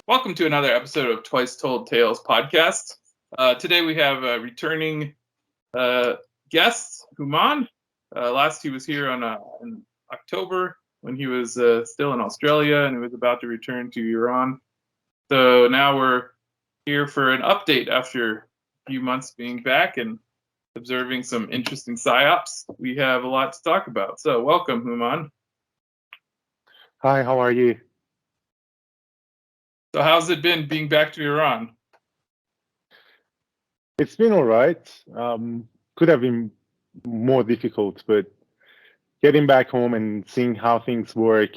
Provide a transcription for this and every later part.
Welcome to another episode of Twice Told Tales podcast. Today we have a returning guest, Houman. Last he was here in October when he was still in Australia and he was about to return to Iran. So now we're here for an update after a few months being back and observing some interesting psyops. We have a lot to talk about. So welcome, Houman. Hi, how are you? So how's it been being back to Iran? It's been all right. Could have been more difficult, but getting back home and seeing how things work,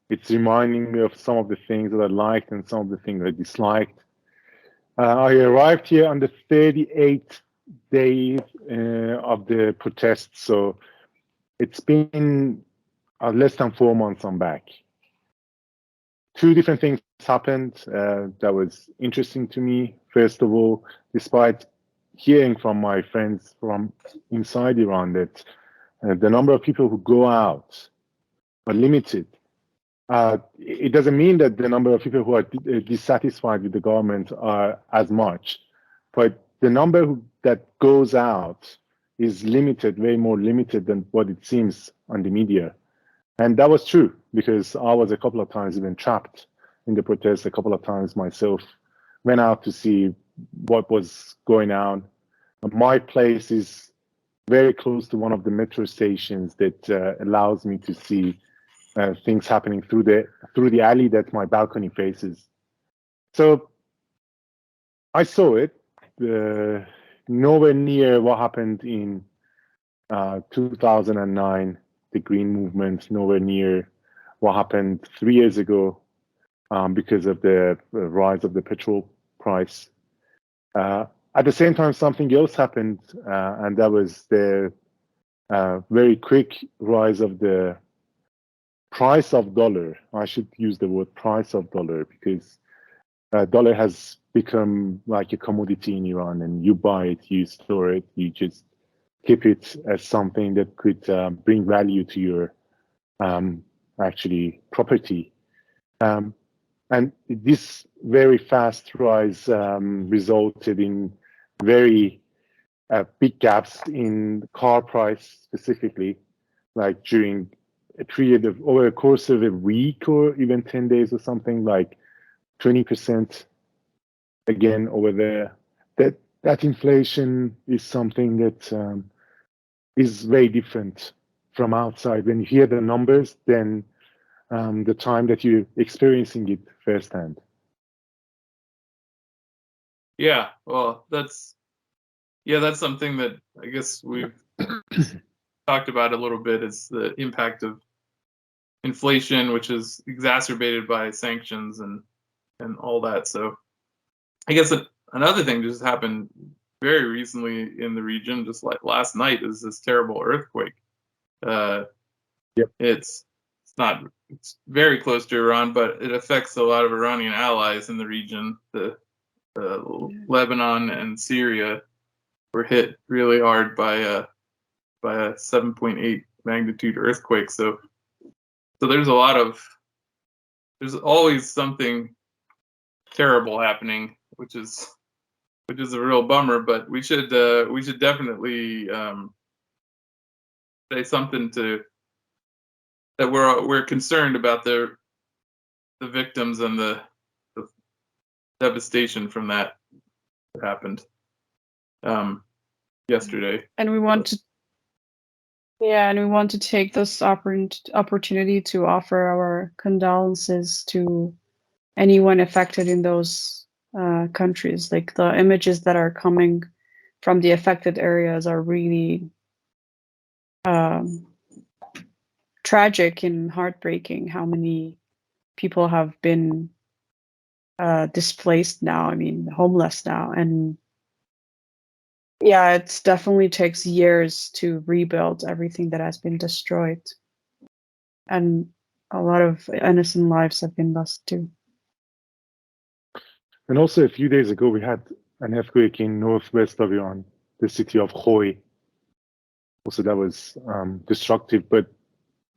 it's reminding me of some of the things that I liked and some of the things I disliked. I arrived here on the 38th day of the protests, so it's been less than 4 months I'm back. Two different things happened that was interesting to me. First of all, despite hearing from my friends from inside Iran that the number of people who go out are limited, it doesn't mean that the number of people who are dissatisfied with the government are as much, but the number that goes out is limited, way more limited than what it seems on the media. And that was true because I was a couple of times even trapped in the protests. A couple of times myself went out to see what was going on. My place is very close to one of the metro stations that allows me to see things happening through the alley that my balcony faces. So I saw it. Nowhere near what happened in 2009. The Green Movement, nowhere near what happened 3 years ago because of the rise of the petrol price. At the same time, something else happened, and that was the very quick rise of the price of dollar. I should use the word price of dollar because dollar has become like a commodity in Iran, and you buy it, you store it, you just keep it as something that could bring value to your actually property. And this very fast rise resulted in very big gaps in car price specifically, like during a period of over a course of a week or even 10 days or something, like 20% again over there. That inflation is something that is very different from outside. When you hear the numbers, then the time that you're experiencing it firsthand. Yeah, well, that's something that I guess we've talked about a little bit, is the impact of inflation, which is exacerbated by sanctions and all that. So I guess another thing just happened very recently in the region, just like last night, is this terrible earthquake. Yep. It's very close to Iran, but it affects a lot of Iranian allies in the region. The Lebanon and Syria were hit really hard by a 7.8 magnitude earthquake. So there's always something terrible happening, which is a real bummer. But we should definitely say something that we're concerned about the victims and the devastation from that happened yesterday. And we want to take this opportunity to offer our condolences to anyone affected in those countries. Like, the images that are coming from the affected areas are really tragic and heartbreaking. How many people have been displaced now, homeless now. And yeah, it definitely takes years to rebuild everything that has been destroyed. And a lot of innocent lives have been lost too. And also a few days ago, we had an earthquake in northwest of Iran, the city of Khoi. Also, that was destructive, but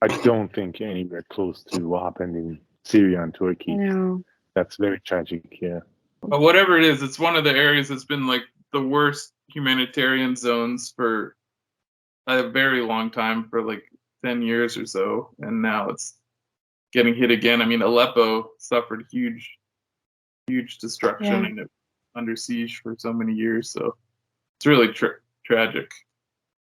I don't think anywhere close to what happened in Syria and Turkey. No. That's very tragic. Yeah. But whatever it is, it's one of the areas that's been like the worst humanitarian zones for a very long time, for like 10 years or so, and now it's getting hit again. I mean, Aleppo suffered huge destruction and it was under siege for so many years. So it's really tragic.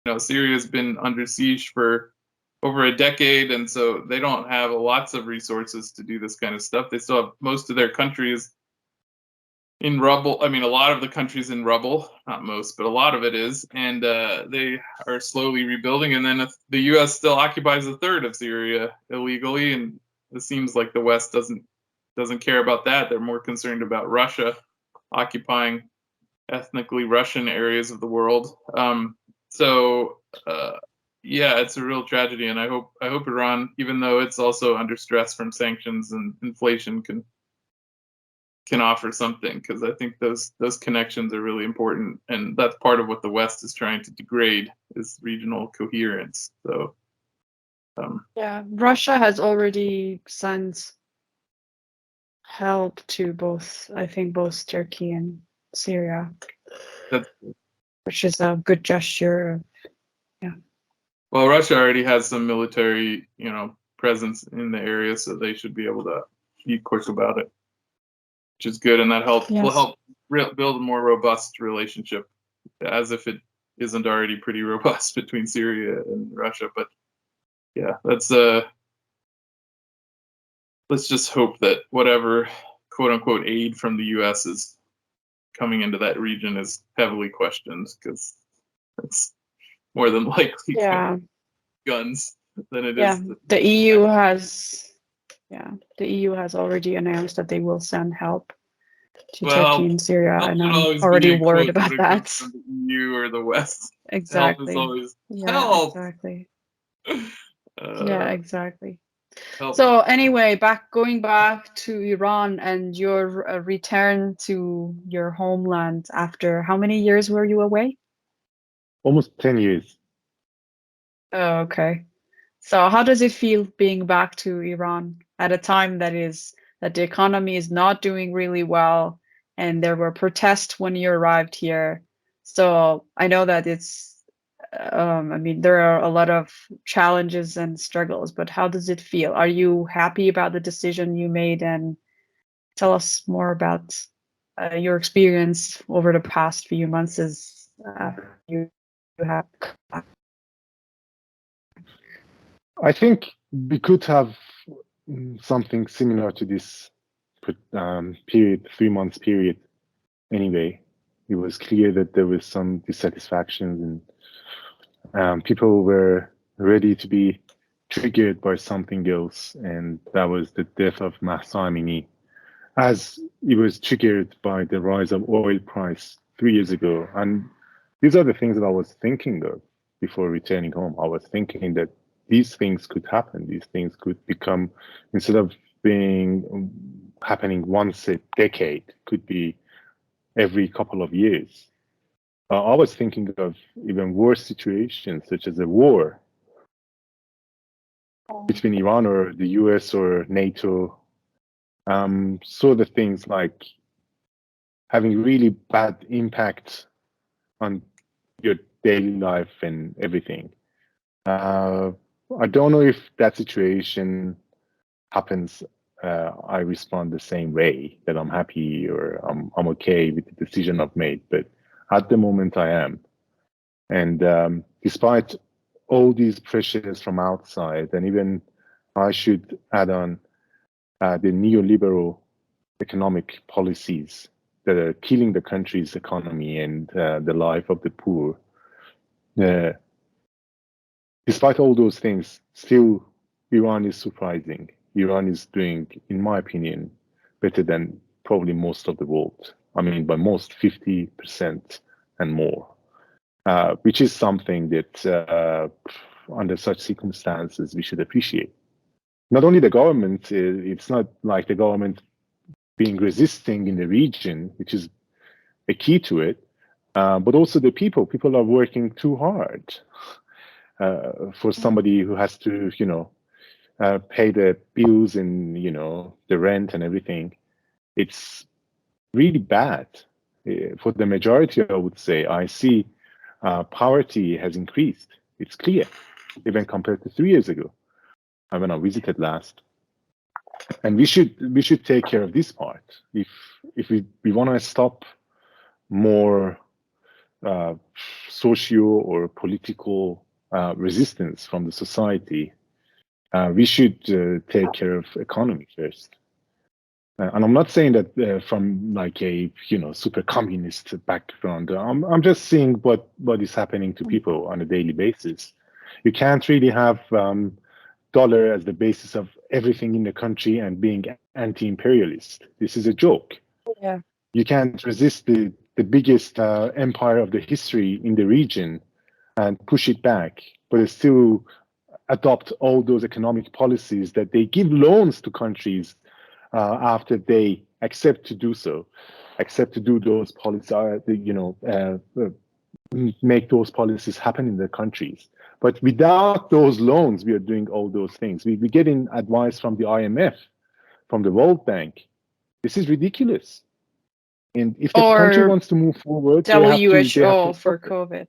You know, Syria's been under siege for over a decade, and so they don't have lots of resources to do this kind of stuff. They still have most of their countries in rubble. I mean, a lot of the country's in rubble, not most, but a lot of it is, and they are slowly rebuilding. And then the U.S. still occupies a third of Syria illegally, and it seems like the West doesn't care about that. They're more concerned about Russia occupying ethnically Russian areas of the world. Yeah, it's a real tragedy, and I hope Iran, even though it's also under stress from sanctions and inflation, can offer something, because I think those connections are really important, and that's part of what the West is trying to degrade, is regional coherence. So yeah, Russia has already sent help to both Turkey and Syria, which is a good gesture. Yeah. Well, Russia already has some military, presence in the area, so they should be able to be quick about it, which is good, and that will help build a more robust relationship, as if it isn't already pretty robust between Syria and Russia. But yeah, let's just hope that whatever quote unquote aid from the U.S. is coming into that region is heavily questioned, because it's more than likely guns than it is. The EU has already announced that they will send help to Turkey and Syria, and I'm already worried about that. From the EU or the West. Exactly. Help is always help. Exactly. Exactly. Help. So anyway, going back to Iran and your return to your homeland after how many years were you away? Almost 10 years. Oh, okay. So how does it feel being back to Iran at a time that the economy is not doing really well, and there were protests when you arrived here? So I know that there are a lot of challenges and struggles, but how does it feel? Are you happy about the decision you made? And tell us more about your experience over the past few months as you have. I think we could have something similar to this period, 3 months period. Anyway, it was clear that there was some dissatisfaction, and people were ready to be triggered by something else, and that was the death of Mahsa Amini, as it was triggered by the rise of oil price 3 years ago. And these are the things that I was thinking of before returning home. I was thinking that these things could happen. These things could become, instead of being happening once a decade, could be every couple of years. I was thinking of even worse situations, such as a war between Iran or the US or NATO. Sort of things like having really bad impact on your daily life and everything. I don't know if that situation happens. I respond the same way, that I'm happy or I'm okay with the decision I've made. But at the moment, I am. And despite all these pressures from outside, and even I should add on the neoliberal economic policies that are killing the country's economy and the life of the poor. Despite all those things, still Iran is surprising. Iran is doing, in my opinion, better than probably most of the world. I mean, by most 50% and more, which is something that under such circumstances we should appreciate. Not only the government, it's not like the government being resisting in the region, which is a key to it, but also the people. People are working too hard for somebody who has to, pay the bills and the rent and everything. It's really bad. For the majority, I would say, I see poverty has increased. It's clear, even compared to 3 years ago when I visited last. And we should take care of this part. If we want to stop more socio or political resistance from the society, we should take care of economy first. And I'm not saying that from like a super communist background. I'm just seeing what is happening to people on a daily basis. You can't really have dollar as the basis of everything in the country and being anti-imperialist. This is a joke. Yeah. You can't resist the biggest empire of the history in the region and push it back, but still adopt all those economic policies that they give loans to countries after they accept to do so, accept to do those policies, make those policies happen in their countries. But without those loans, we are doing all those things. We're getting advice from the IMF, from the World Bank. This is ridiculous. And if the country wants to move forward, WHO for COVID.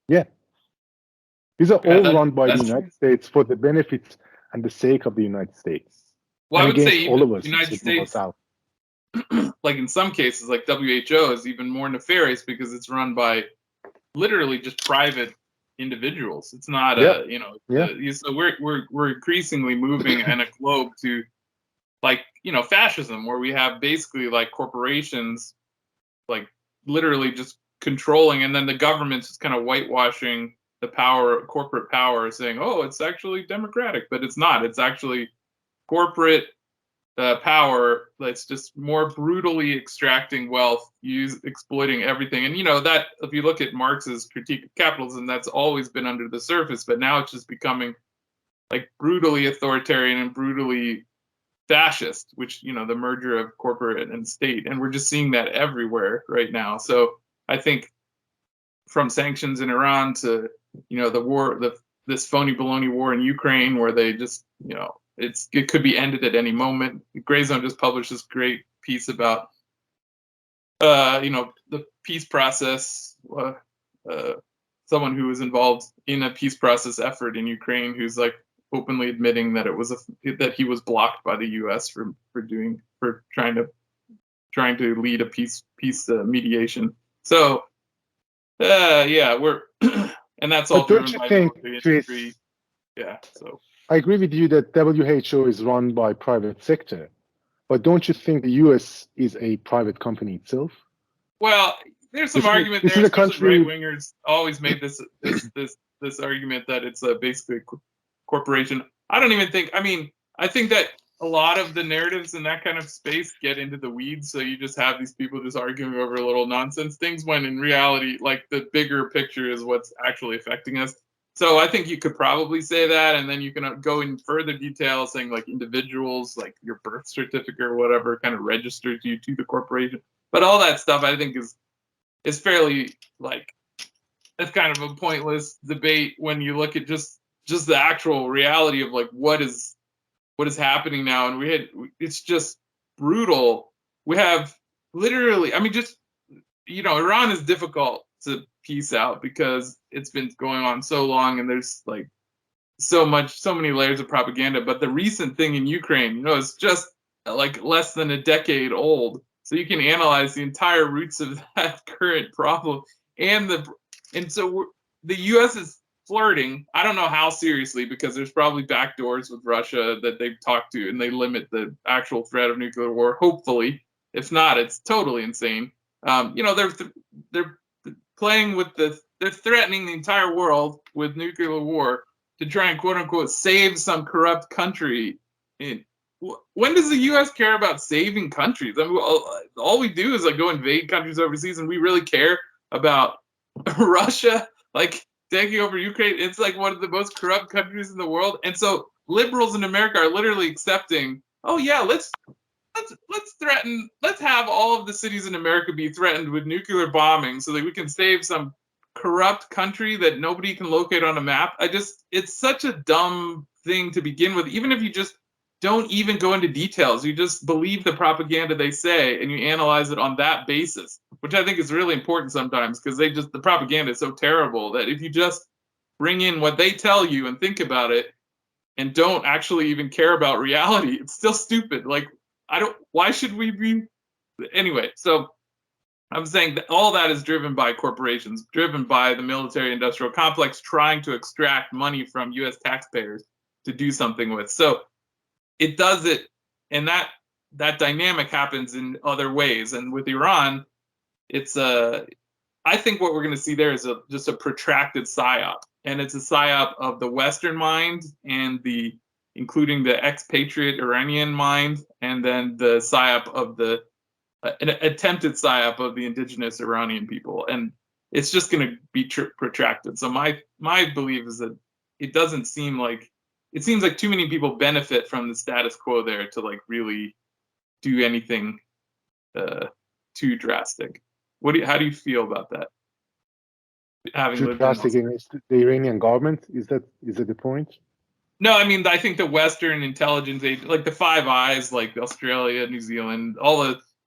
Yeah. These are all run by the United States for the benefits and the sake of the United States. Well, I would say all of us, the United States, like in some cases, like WHO is even more nefarious because it's run by literally just private individuals. It's not so we're increasingly moving in a globe to like fascism, where we have basically like corporations like literally just controlling, and then the government's just kind of whitewashing the corporate power, saying, oh, it's actually democratic, but it's not. It's actually corporate power that's just more brutally extracting wealth, exploiting everything. And that if you look at Marx's critique of capitalism, that's always been under the surface, but now it's just becoming like brutally authoritarian and brutally fascist, which the merger of corporate and state, and we're just seeing that everywhere right now. So I think from sanctions in Iran to the war, this phony baloney war in Ukraine, where they just it could be ended at any moment. Gray Zone just published this great piece about the peace process. Someone who was involved in a peace process effort in Ukraine, who's like openly admitting that that he was blocked by the U.S. for trying to lead a peace mediation. So we're and that's all driven by the industry. Yeah, so I agree with you that WHO is run by private sector, but don't you think the U.S. is a private company itself? Well, there's some argument there. Especially right wingers always made this argument that it's basically a corporation. I don't even think. I mean, I think that a lot of the narratives in that kind of space get into the weeds. So you just have these people just arguing over little nonsense things, when in reality, like the bigger picture is what's actually affecting us. So I think you could probably say that, and then you can go in further detail, saying like individuals, like your birth certificate or whatever, kind of registers you to the corporation. But all that stuff, I think, is fairly like, it's kind of a pointless debate when you look at just the actual reality of like what is happening now. And it's just brutal. We have literally, I mean, just Iran is difficult to piece out because it's been going on so long, and there's like so many layers of propaganda. But the recent thing in Ukraine, it's just like less than a decade old, so you can analyze the entire roots of that current problem. And so the U.S. is flirting. I don't know how seriously, because there's probably backdoors with Russia that they've talked to, and they limit the actual threat of nuclear war. Hopefully, if not, it's totally insane. They're playing with they're threatening the entire world with nuclear war to try and quote unquote save some corrupt country. When does the U.S. care about saving countries? I mean, all we do is like go invade countries overseas, and we really care about Russia like taking over Ukraine. It's like one of the most corrupt countries in the world, and so liberals in America are literally accepting, oh yeah, let's have all of the cities in America be threatened with nuclear bombing so that we can save some corrupt country that nobody can locate on a map. It's such a dumb thing to begin with, even if you just don't even go into details. You just believe the propaganda they say and you analyze it on that basis, which I think is really important sometimes, because the propaganda is so terrible that if you just bring in what they tell you and think about it and don't actually even care about reality, it's still stupid. Like, why should we be? Anyway, so I'm saying that all that is driven by corporations, driven by the military industrial complex trying to extract money from US taxpayers to do something with. So it does it, and that dynamic happens in other ways. And with Iran, it's I think what we're going to see there is just a protracted psyop, and it's a psyop of the Western mind and including the expatriate Iranian mind, and then the psyop of an attempted psyop of the indigenous Iranian people, and it's just going to be protracted. So my belief is that it seems like too many people benefit from the status quo there to like really do anything too drastic. How do you feel about that? Having Too lived drastic against the Iranian government? Is that the point? No, I mean, I think the Western intelligence agents, like the Five Eyes, like Australia, New Zealand,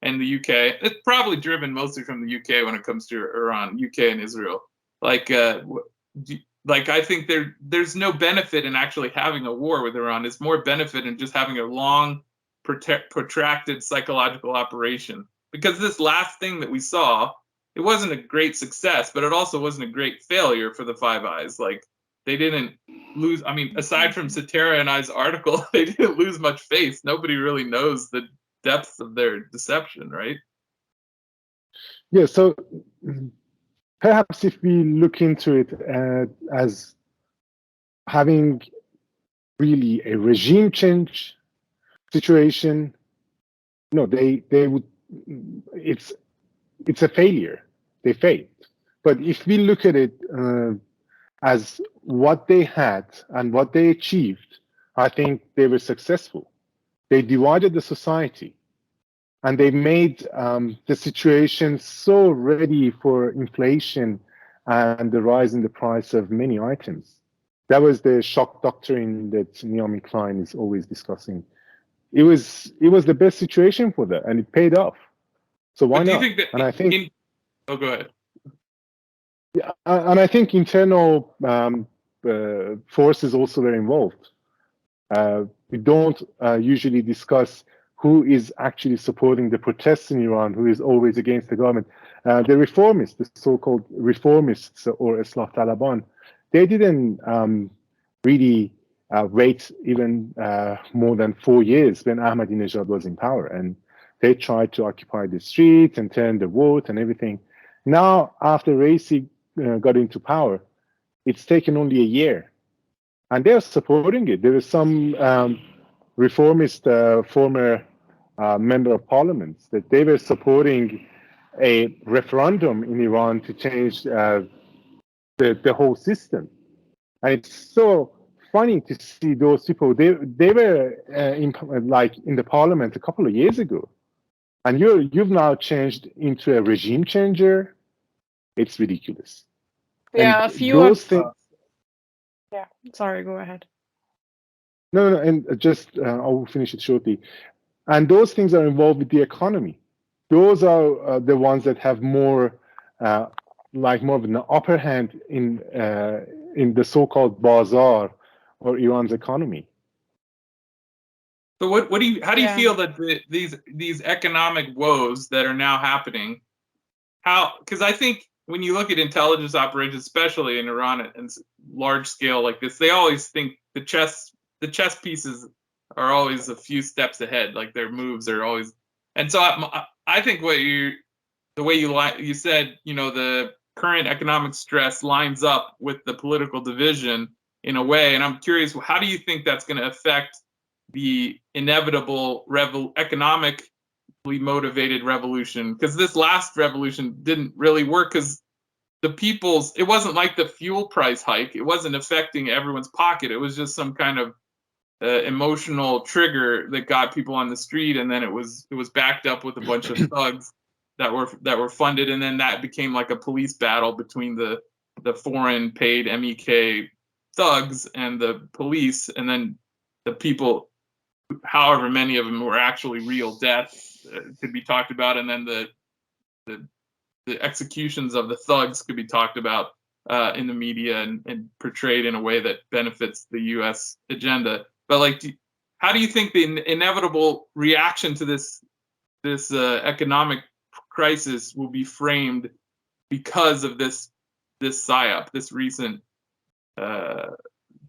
and the UK, it's probably driven mostly from the UK when it comes to Iran, UK and Israel. Like I think there's no benefit in actually having a war with Iran. It's more benefit in just having a long, protracted psychological operation. Because this last thing that we saw, it wasn't a great success, but it also wasn't a great failure for the Five Eyes. Like, they didn't lose. I mean, aside from Satara and I's article, they didn't lose much face. Nobody really knows the depths of their deception, right? Yeah, so perhaps if we look into it as having really a regime change situation, no, they would. It's a failure. They failed. But if we look at it as what they had and what they achieved, I think they were successful. They divided the society, and they made the situation so ready for inflation and the rise in the price of many items. That was the shock doctrine that Naomi Klein is always discussing. It was the best situation for that, and it paid off. So why But do you not? think that And I think. Oh, go ahead. Yeah, and I think internal forces also were involved. We don't usually discuss who is actually supporting the protests in Iran, who is always against the government. The reformists, the so-called reformists or Islah Taliban, they didn't really wait even more than 4 years when Ahmadinejad was in power, and they tried to occupy the streets and turn the vote and everything. Now, after Raisi got into power, it's taken only a year, and they're supporting it. There is some reformist former member of parliament that they were supporting a referendum in Iran to change the whole system. And it's so funny to see those people. They were in the parliament a couple of years ago, and you've now changed into a regime changer. It's ridiculous. Yeah, And a few those of. things. Yeah, sorry, go ahead. No, and just I'll finish it shortly. And those things are involved with the economy. Those are the ones that have more of an upper hand in the so-called bazaar or Iran's economy. So how do you feel that these economic woes that are now happening? Because I think when you look at intelligence operations, especially in Iran and large scale like this, they always think the chess pieces are always a few steps ahead. Like, their moves are always, and so I think the way you said, the current economic stress lines up with the political division in a way, and I'm curious, how do you think that's going to affect the inevitable economically motivated revolution? Because this last revolution didn't really work, because it wasn't like the fuel price hike. It wasn't affecting everyone's pocket. It was just some kind of emotional trigger that got people on the street, and then it was backed up with a bunch of thugs that were funded, and then that became like a police battle between the foreign paid MEK thugs and the police, and then the people, however many of them were actually real deaths, could be talked about, and then the executions of the thugs could be talked about in the media and portrayed in a way that benefits the U.S. agenda. But like, how do you think the inevitable reaction to this economic crisis will be framed because of this PSYOP, this recent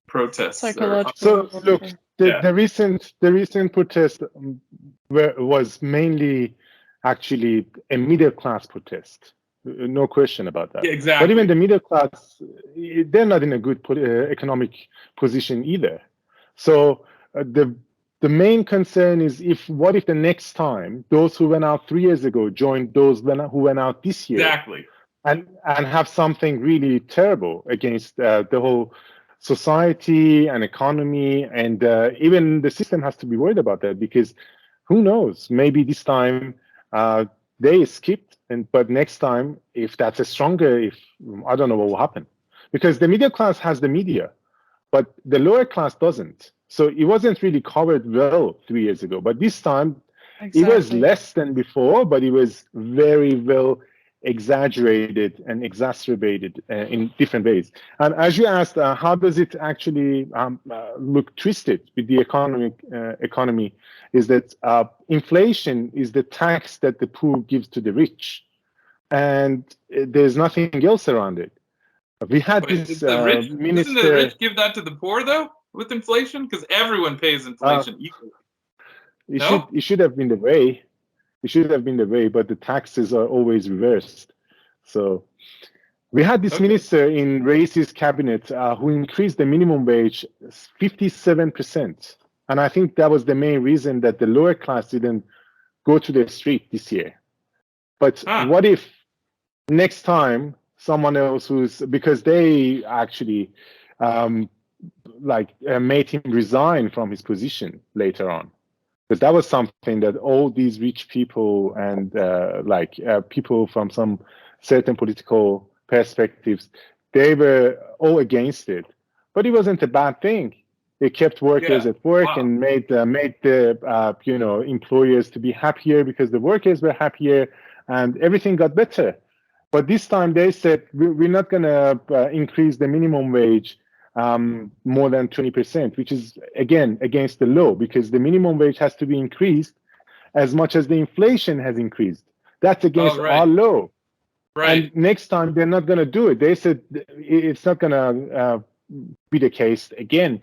protest? Psychological. So look, the recent protest was mainly actually a middle class protest. No question about that. Yeah, exactly. But even the middle class, they're not in a good economic position either. So the main concern is what if the next time those who went out 3 years ago joined those who went out this year? Exactly. And have something really terrible against the whole society and economy, and even the system has to be worried about that, because who knows, maybe this time they skipped, but next time, if that's a stronger, I don't know what will happen, because the middle class has the media, but the lower class doesn't. So it wasn't really covered well 3 years ago, but this time It was less than before, but it was very well exaggerated and exacerbated in different ways. And as you asked, how does it actually look twisted with the economy, is that inflation is the tax that the poor gives to the rich, and there's nothing else around it. We had this minister. Doesn't the rich give that to the poor though with inflation? Because everyone pays inflation equally. It should have been the way. It should have been the way, but the taxes are always reversed. So we had this minister in Raisi's cabinet who increased the minimum wage 57%. And I think that was the main reason that the lower class didn't go to the street this year. But what if next time someone else because they actually made him resign from his position later on. Because that was something that all these rich people and people from some certain political perspectives, they were all against it. But it wasn't a bad thing. They kept workers at work and made the employers to be happier because the workers were happier and everything got better. But this time they said we're not going to increase the minimum wage more than 20%, which is, again, against the law, because the minimum wage has to be increased as much as the inflation has increased. That's against our law. Right. And next time they're not going to do it. They said it's not going to be the case again.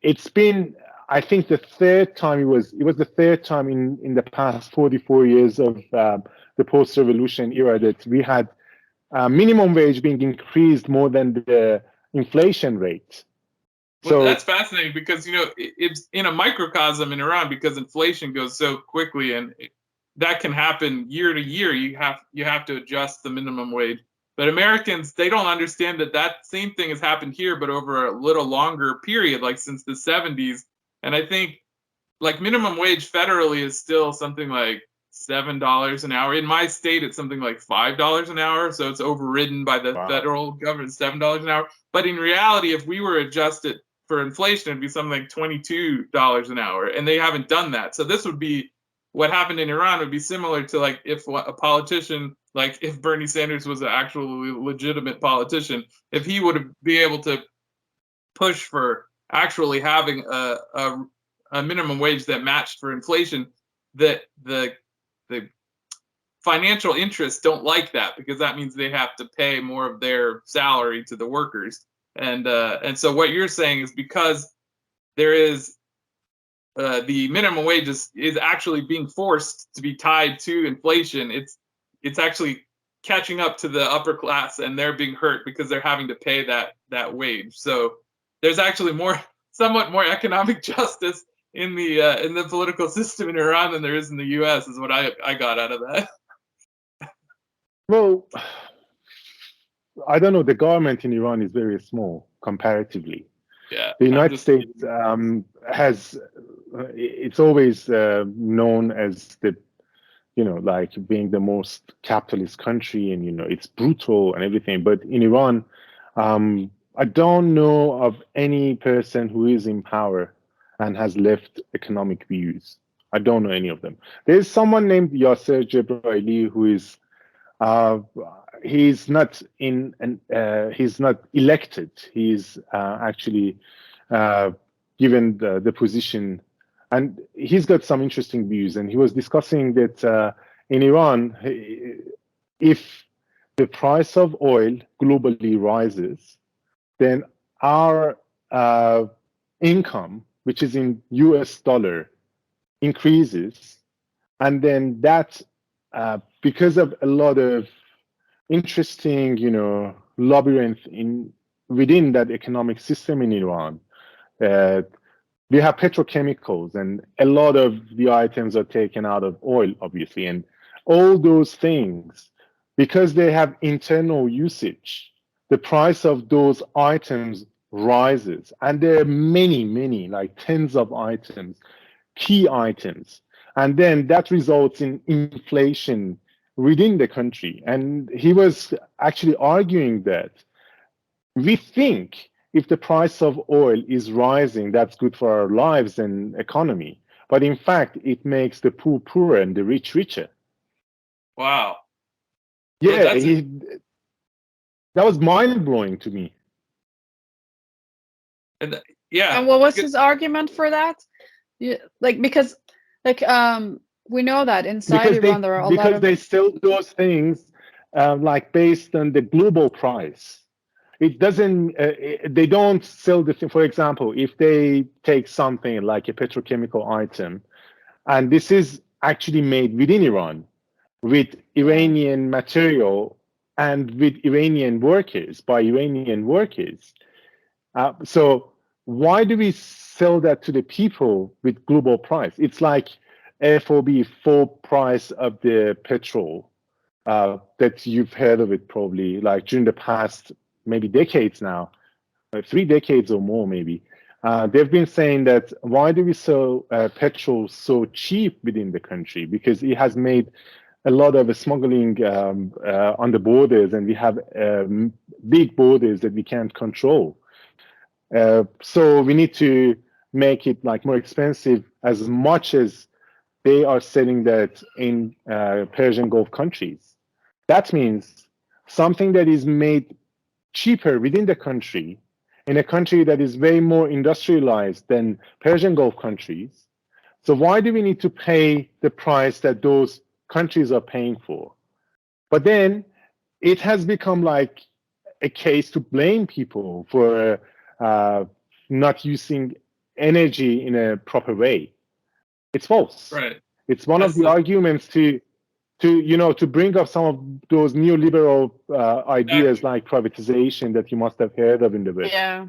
It's been, I think, the third time it was the third time in the past 44 years of the post-revolution era that we had minimum wage being increased more than the inflation rate. Well, that's fascinating because, it's in a microcosm in Iran because inflation goes so quickly and that can happen year to year. You have to adjust the minimum wage. But Americans, they don't understand that same thing has happened here, but over a little longer period, like since the 70s. And I think like minimum wage federally is still something like $7 an hour. In my state, it's something like $5 an hour. So it's overridden by the federal government, $7 an hour. But in reality, if we were adjusted for inflation, it'd be something like $22 an hour. And they haven't done that. So this would be what happened in Iran would be similar to like if a politician, like if Bernie Sanders was an actually legitimate politician, if he would be able to push for actually having a minimum wage that matched for inflation, that the financial interests don't like that because that means they have to pay more of their salary to the workers. And so what you're saying is because there is the minimum wage is actually being forced to be tied to inflation. It's actually catching up to the upper class and they're being hurt because they're having to pay that wage. So there's actually somewhat more economic justice in the political system in Iran than there is in the U.S. is what I got out of that. Well, I don't know. The government in Iran is very small comparatively. Yeah, the United States has it's always known as the being the most capitalist country, and it's brutal and everything. But in Iran, I don't know of any person who is in power and has left economic views. I don't know any of them. There's someone named Yasser Jebraili who is he's not he's not elected. He's actually given the position, and he's got some interesting views. And he was discussing that in Iran, if the price of oil globally rises, then our income, which is in US dollar, increases, and then that because of a lot of interesting, labyrinth within that economic system in Iran, we have petrochemicals, and a lot of the items are taken out of oil, obviously, and all those things, because they have internal usage, the price of those items rises, and there are many, like tens of items, key items, and then that results in inflation within the country. And he was actually arguing that we think if the price of oil is rising, that's good for our lives and economy. But in fact, it makes the poor poorer and the rich richer. Wow. Yeah, that was mind blowing to me. And yeah. And what was his argument for that? Because we know that inside Iran there are a lot of, because they sell those things like based on the global price. It doesn't. They don't sell the thing. For example, if they take something like a petrochemical item, and this is actually made within Iran with Iranian material and with Iranian workers, by Iranian workers. So why do we sell that to the people with global price? It's like FOB, full price of the petrol that you've heard of it probably, like during the past maybe decades now, 3 decades or more maybe. They've been saying that why do we sell petrol so cheap within the country? Because it has made a lot of smuggling on the borders, and we have big borders that we can't control. So we need to make it like more expensive as much as they are selling that in Persian Gulf countries. That means something that is made cheaper within the country, in a country that is way more industrialized than Persian Gulf countries. So why do we need to pay the price that those countries are paying for? But then it has become like a case to blame people for not using energy in a proper way. It's false. Right. It's one of the arguments to bring up some of those neoliberal ideas like privatization that you must have heard of in the West. Yeah.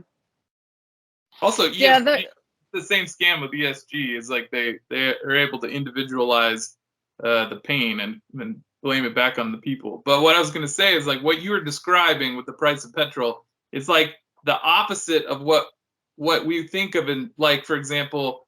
Also, ESG, the same scam with ESG is like they are able to individualize the pain and blame it back on the people. But what I was going to say is like what you were describing with the price of petrol, it's like the opposite of what we think of in, like, for example,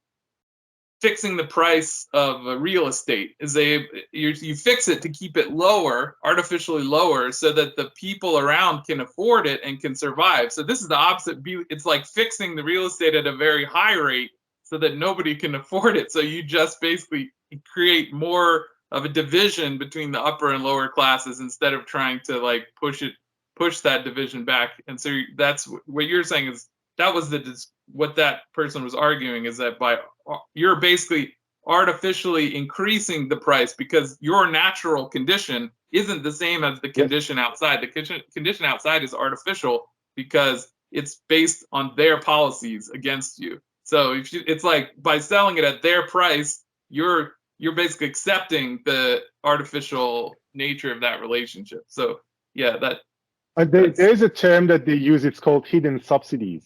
fixing the price of real estate is you fix it to keep it lower, artificially lower, so that the people around can afford it and can survive. So this is the opposite. It's like fixing the real estate at a very high rate so that nobody can afford it. So you just basically create more of a division between the upper and lower classes instead of trying to like push that division back. And so that's what you're saying is that was what that person was arguing, is that you're basically artificially increasing the price because your natural condition isn't the same as the condition outside. The condition outside is artificial because it's based on their policies against you. So it's like by selling it at their price, you're basically accepting the artificial nature of that relationship. So yeah, there's a term that they use. It's called hidden subsidies.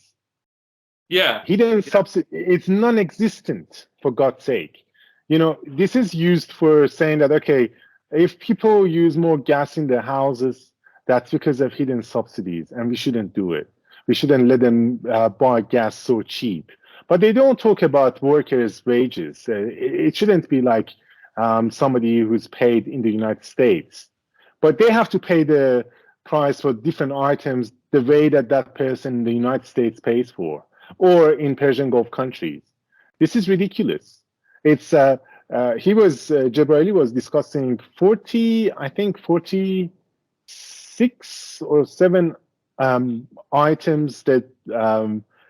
Yeah. Hidden subsidy, it's non-existent, for God's sake. This is used for saying that, okay, if people use more gas in their houses, that's because of hidden subsidies, and we shouldn't do it. We shouldn't let them buy gas so cheap. But they don't talk about workers' wages. It shouldn't be like somebody who's paid in the United States. But they have to pay the price for different items the way that that person in the United States pays for, or in Persian Gulf countries. This is ridiculous. It's Jabrali was discussing 46 or 7 items that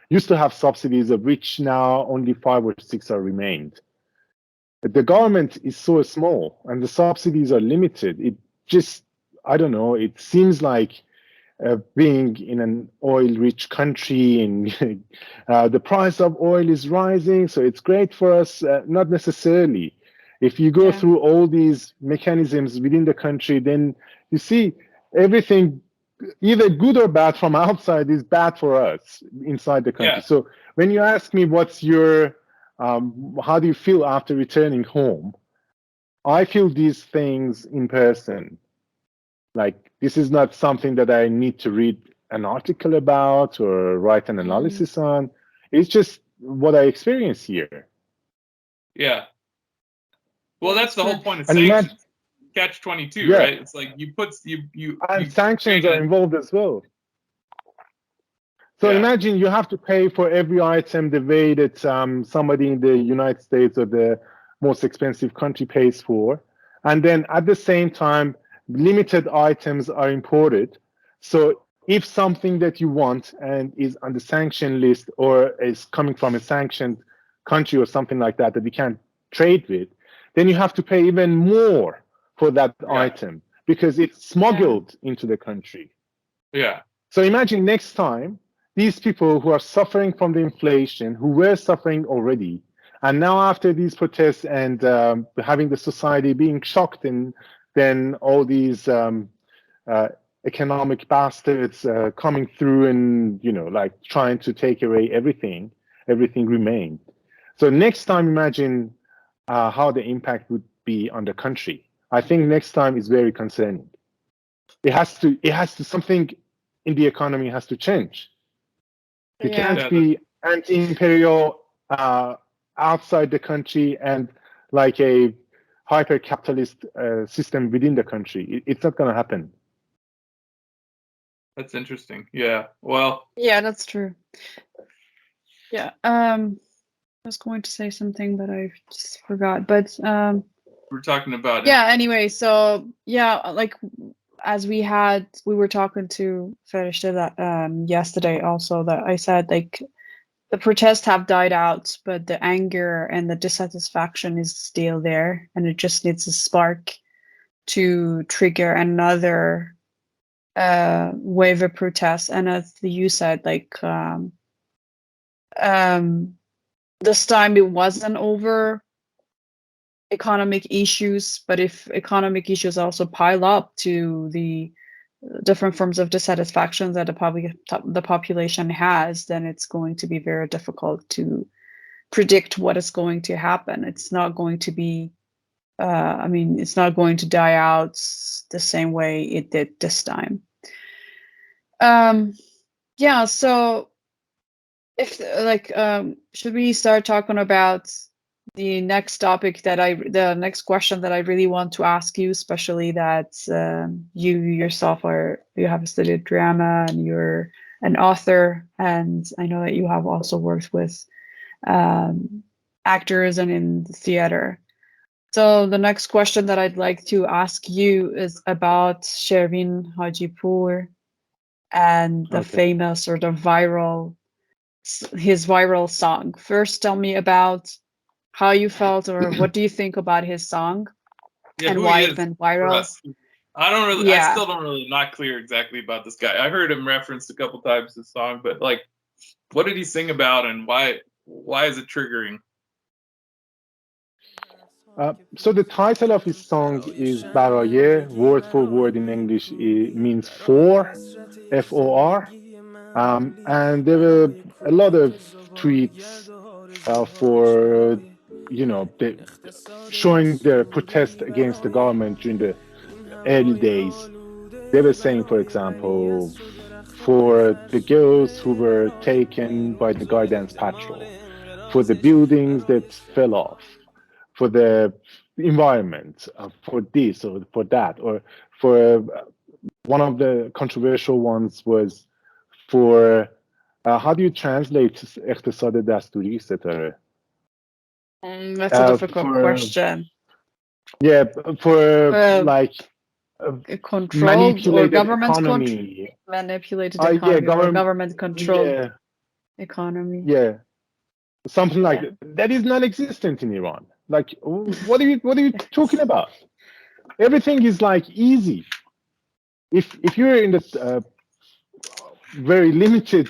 used to have subsidies, of which now only 5 or 6 are remained. The government is so small and the subsidies are limited. It just, I don't know, it seems like being in an oil-rich country, and the price of oil is rising, so it's great for us. Not necessarily. If you go through all these mechanisms within the country, then you see everything, either good or bad from outside, is bad for us inside the country. So when you ask me what's your, how do you feel after returning home, I feel these things in person. Like, this is not something that I need to read an article about or write an analysis on. It's just what I experience here. Yeah. Well, that's the whole point of sanctions. Catch-22, right? It's like you and sanctions are involved as well. So imagine you have to pay for every item the way that somebody in the United States or the most expensive country pays for. And then at the same time, limited items are imported. So if something that you want and is on the sanction list or is coming from a sanctioned country or something like that that we can't trade with, then you have to pay even more for that item because it's smuggled into the country. Yeah. So imagine next time these people who are suffering from the inflation, who were suffering already, and now after these protests and having the society being shocked, and then all these economic bastards coming through and, you know, like trying to take away everything remained. So next time, imagine how the impact would be on the country. I think next time is very concerning. It has to something in the economy has to change. You can't be anti-imperial outside the country and like a hyper-capitalist system within the country. It's not going to happen. That's interesting. Yeah. Well. Yeah, that's true. Yeah. I was going to say something, but I just forgot. But we're talking about. Yeah. Anyway, so like as we were talking to Ferishteh that yesterday also, that I said like the protests have died out, but the anger and the dissatisfaction is still there, and it just needs a spark to trigger another wave of protests. And as you said, like this time it wasn't over economic issues, but if economic issues also pile up to the different forms of dissatisfaction that the population has, then it's going to be very difficult to predict what is going to happen. It's not going to be, it's not going to die out the same way it did this time. So if should we start talking about the next topic the next question that I really want to ask you, especially that you yourself you have studied drama and you're an author, and I know that you have also worked with actors and in the theater. So the next question that I'd like to ask you is about Shervin HajiPour and the famous or his viral song. First, tell me about how you felt, or what do you think about his song, and why it went viral. I still don't really, not clear exactly about this guy. I heard him referenced a couple times this song, but like, what did he sing about, and why is it triggering? So the title of his song is baraye. Word for word in English, it means for, F-O-R. And there were a lot of tweets for, showing their protest against the government during the early days. They were saying, for example, for the girls who were taken by the guidance patrol, for the buildings that fell off, for the environment, for this or for that, or for one of the controversial ones was for how do you translate اقتصاد دستوری ستاره? That's a difficult question. Yeah, for like controlled or manipulated government economy. manipulated Yeah, economy or government controlled yeah, economy. yeah, something like that. That is non-existent in Iran. Like, what are you talking about? Everything is like easy. If you're in this very limited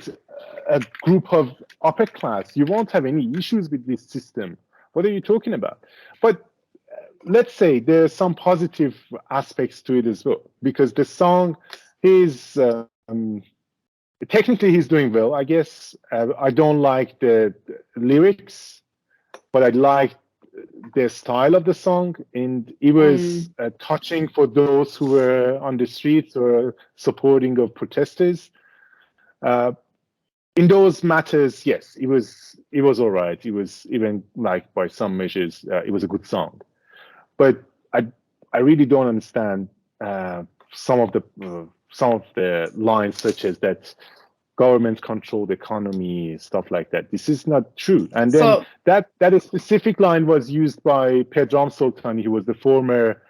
group of upper class, you won't have any issues with this system. What are you talking about? But let's say there's some positive aspects to it as well, because the song is technically he's doing well, I guess. I don't like the lyrics, but I like the style of the song, and it was touching for those who were on the streets or supporting of protesters. In those matters, yes, it was all right. It was even like by some measures, it was a good song. But I really don't understand some of the lines, such as that government controlled economy, stuff like that. This is not true. And then that specific line was used by Pedram Sultani, who was the former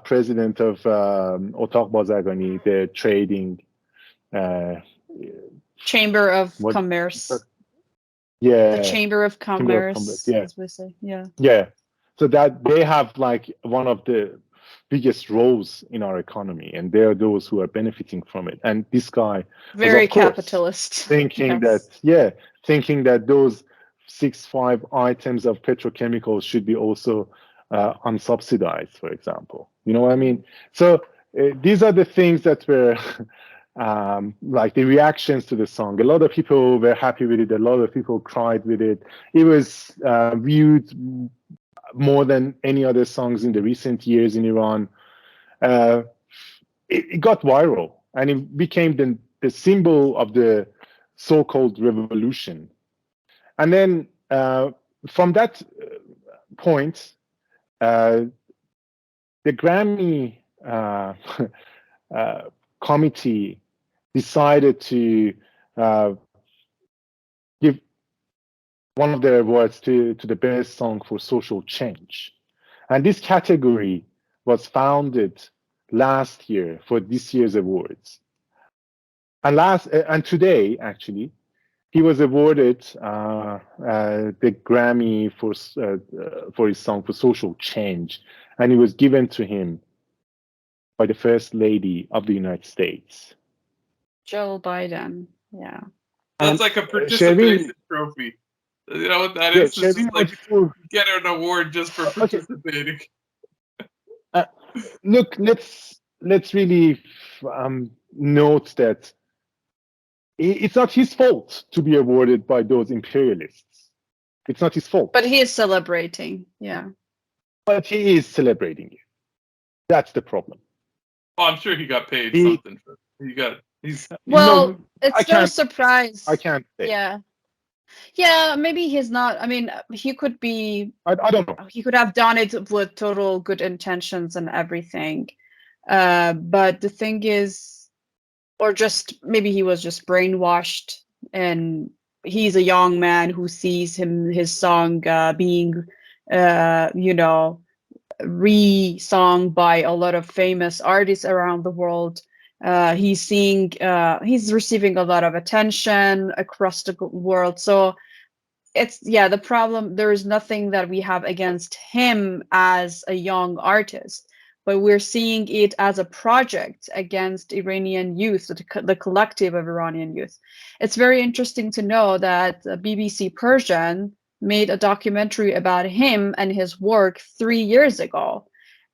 president of Otaq Bazargani, the trading Chamber of Commerce. Yeah. The Chamber of Commerce, yeah. as we say. Yeah. Yeah. So that they have like one of the biggest roles in our economy, and there are those who are benefiting from it. And this guy very was, of course, capitalist, thinking that those 5 items of petrochemicals should be also unsubsidized, for example. You know what I mean? So these are the things that were like the reactions to the song. A lot of people were happy with it. A lot of people cried with it. It was viewed more than any other songs in the recent years in Iran. It got viral, and it became the symbol of the so-called revolution. And then from that point, the Grammy committee decided to give one of their awards to the best song for social change. And this category was founded last year for this year's awards. And today, actually, he was awarded the Grammy for his song for social change, and it was given to him by the First Lady of the United States, Joe Biden. Yeah, that's like a participation trophy. You know what that is? It's just like you get an award just for participating. Look, let's really note that it's not his fault to be awarded by those imperialists. It's not his fault. But he is celebrating, yeah. But he is celebrating it. That's the problem. Oh, I'm sure he got paid something for it. It's no surprise. I can't say. Yeah, maybe he's not. I mean, he could be. I don't know. He could have done it with total good intentions and everything. But the thing is, or just maybe he was just brainwashed, and he's a young man who sees his song being, re-sung by a lot of famous artists around the world. He's receiving a lot of attention across the world. So the problem, there is nothing that we have against him as a young artist, but we're seeing it as a project against Iranian youth, the collective of Iranian youth. It's very interesting to know that BBC Persian made a documentary about him and his work 3 years ago.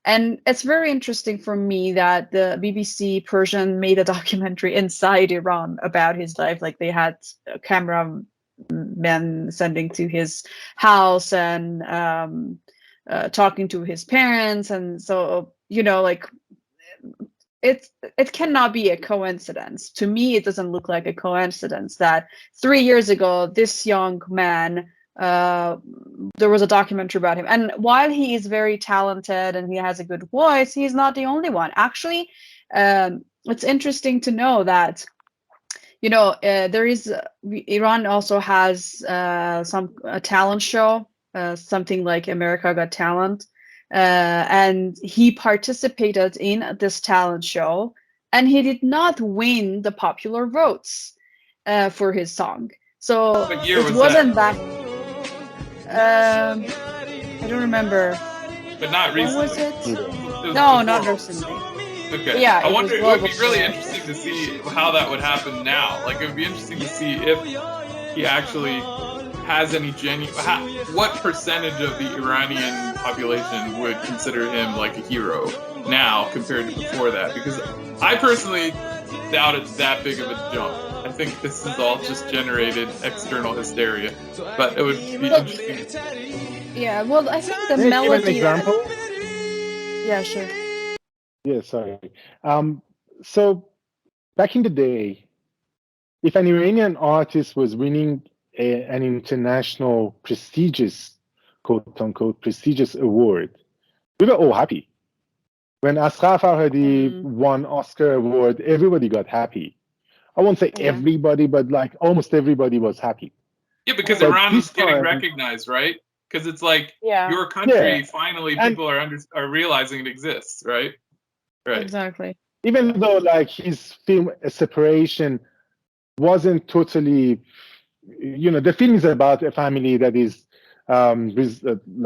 And it's very interesting for me that the BBC Persian made a documentary inside Iran about his life. Like they had cameramen sending to his house and talking to his parents. And so, it cannot be a coincidence. To me, it doesn't look like a coincidence that 3 years ago, this young man, there was a documentary about him. And while he is very talented and he has a good voice, he's not the only one. Actually, it's interesting to know that there is Iran also has a talent show, something like America Got Talent, and he participated in this talent show, and he did not win the popular votes for his song. So What year it was wasn't that? I don't remember. But not When recently. was it? Was No, not before. recently. Okay. Yeah, I it wonder. was It well would be really before. interesting to see how that would happen now. Like, it would be interesting to see if he actually has any genuine. What percentage of the Iranian population would consider him like a hero now compared to before that? Because I personally doubt it's that big of a jump. I think this is all just generated external hysteria. But it would be interesting. Yeah, well, I think the Can I give an melody. example? Yeah, sure. Yeah, sorry. So back in the day, if an Iranian artist was winning an international prestigious, quote unquote, prestigious award, we were all happy. When Asghar Farhadi won Oscar award, everybody got happy. I won't say Yeah. everybody, but like almost everybody was happy. Yeah, because But Iran this was getting time- recognized, right? Because it's like Yeah. your country Yeah. finally And- people are realizing it exists, right? Right. Exactly. Even though like his film Separation wasn't totally, the film is about a family that is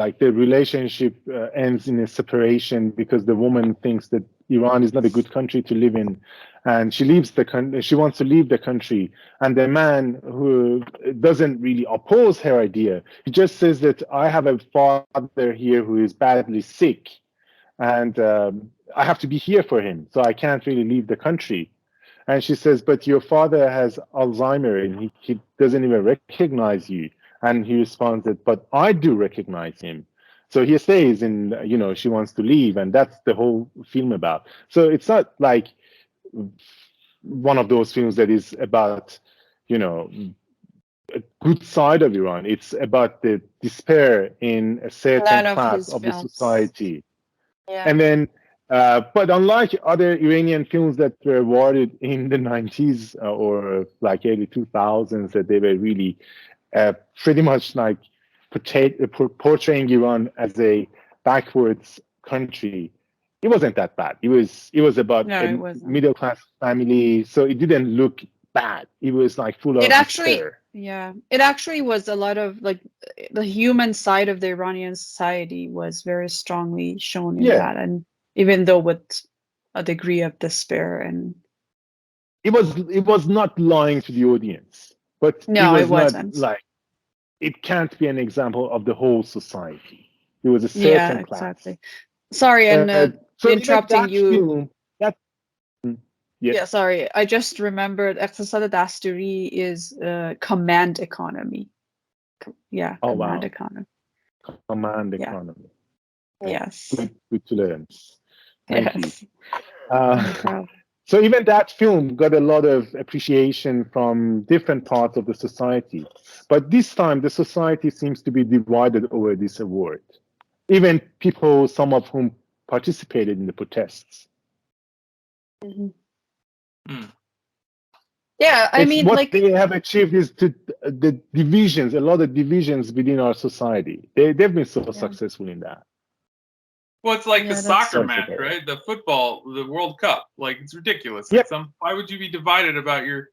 like the relationship ends in a separation because the woman thinks that Iran is not a good country to live in, and she leaves the country. She wants to leave the country, and the man who doesn't really oppose her idea, he just says that I have a father here who is badly sick, and I have to be here for him, so I can't really leave the country. And she says, but your father has Alzheimer and he doesn't even recognize you. And he responded, but I do recognize him. So he stays and, she wants to leave. And that's the whole film about. So it's not like one of those films that is about, a good side of Iran. It's about the despair in a certain None of class his of the films. society. Yeah. And then, but unlike other Iranian films that were awarded in the 90s or like early 2000s, that they were really pretty much like portraying Iran as a backwards country, it wasn't that bad. It was about No, a it wasn't. middle class family, so it didn't look bad. It was like full of It actually, despair. it actually was a lot of like the human side of the Iranian society was very strongly shown in Yeah. that, and even though with a degree of despair and It was not lying to the audience, but no, it it was wasn't. not like it can't be an example of the whole society. It was a Yeah, certain class. exactly. Sorry, and So even interrupting that you. film, Yeah, sorry. I just remembered Iqtisad Dasturi is command economy. Yeah, Oh, command wow. economy. Command Yeah. economy. Yes. Good to learn. Thank you. Yes. No problem. So even that film got a lot of appreciation from different parts of the society. But this time, the society seems to be divided over this award. Even people, some of whom participated in the protests. Mhm. Hmm. Yeah, I mean, what like they have achieved is the divisions, a lot of divisions within our society. They've been so successful in that. Well, it's like Yeah, the that's soccer sensible. match, right? The football, the World Cup. Like, it's ridiculous. Yep. Why would you be divided about your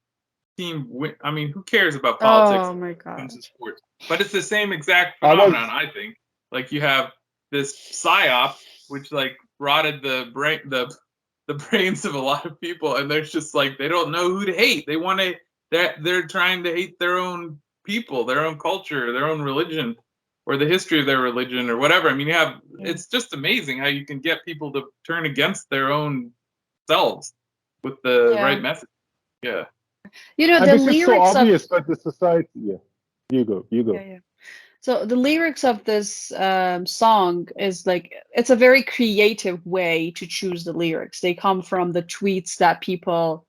team? I mean, who cares about politics oh my when it god. comes to sports? But it's the same exact I was- phenomenon, I think. Like, you have this psyop, which like rotted the brains of a lot of people, and they're just like they don't know who to hate. They want to. They're trying to hate their own people, their own culture, their own religion, or the history of their religion, or whatever. I mean, it's just amazing how you can get people to turn against their own selves with the Yeah. right message. Yeah. You know, And the this is so lyrics obvious, of but the society. Yeah, you go. yeah. So the lyrics of this song is like it's a very creative way to choose the lyrics. They come from the tweets that people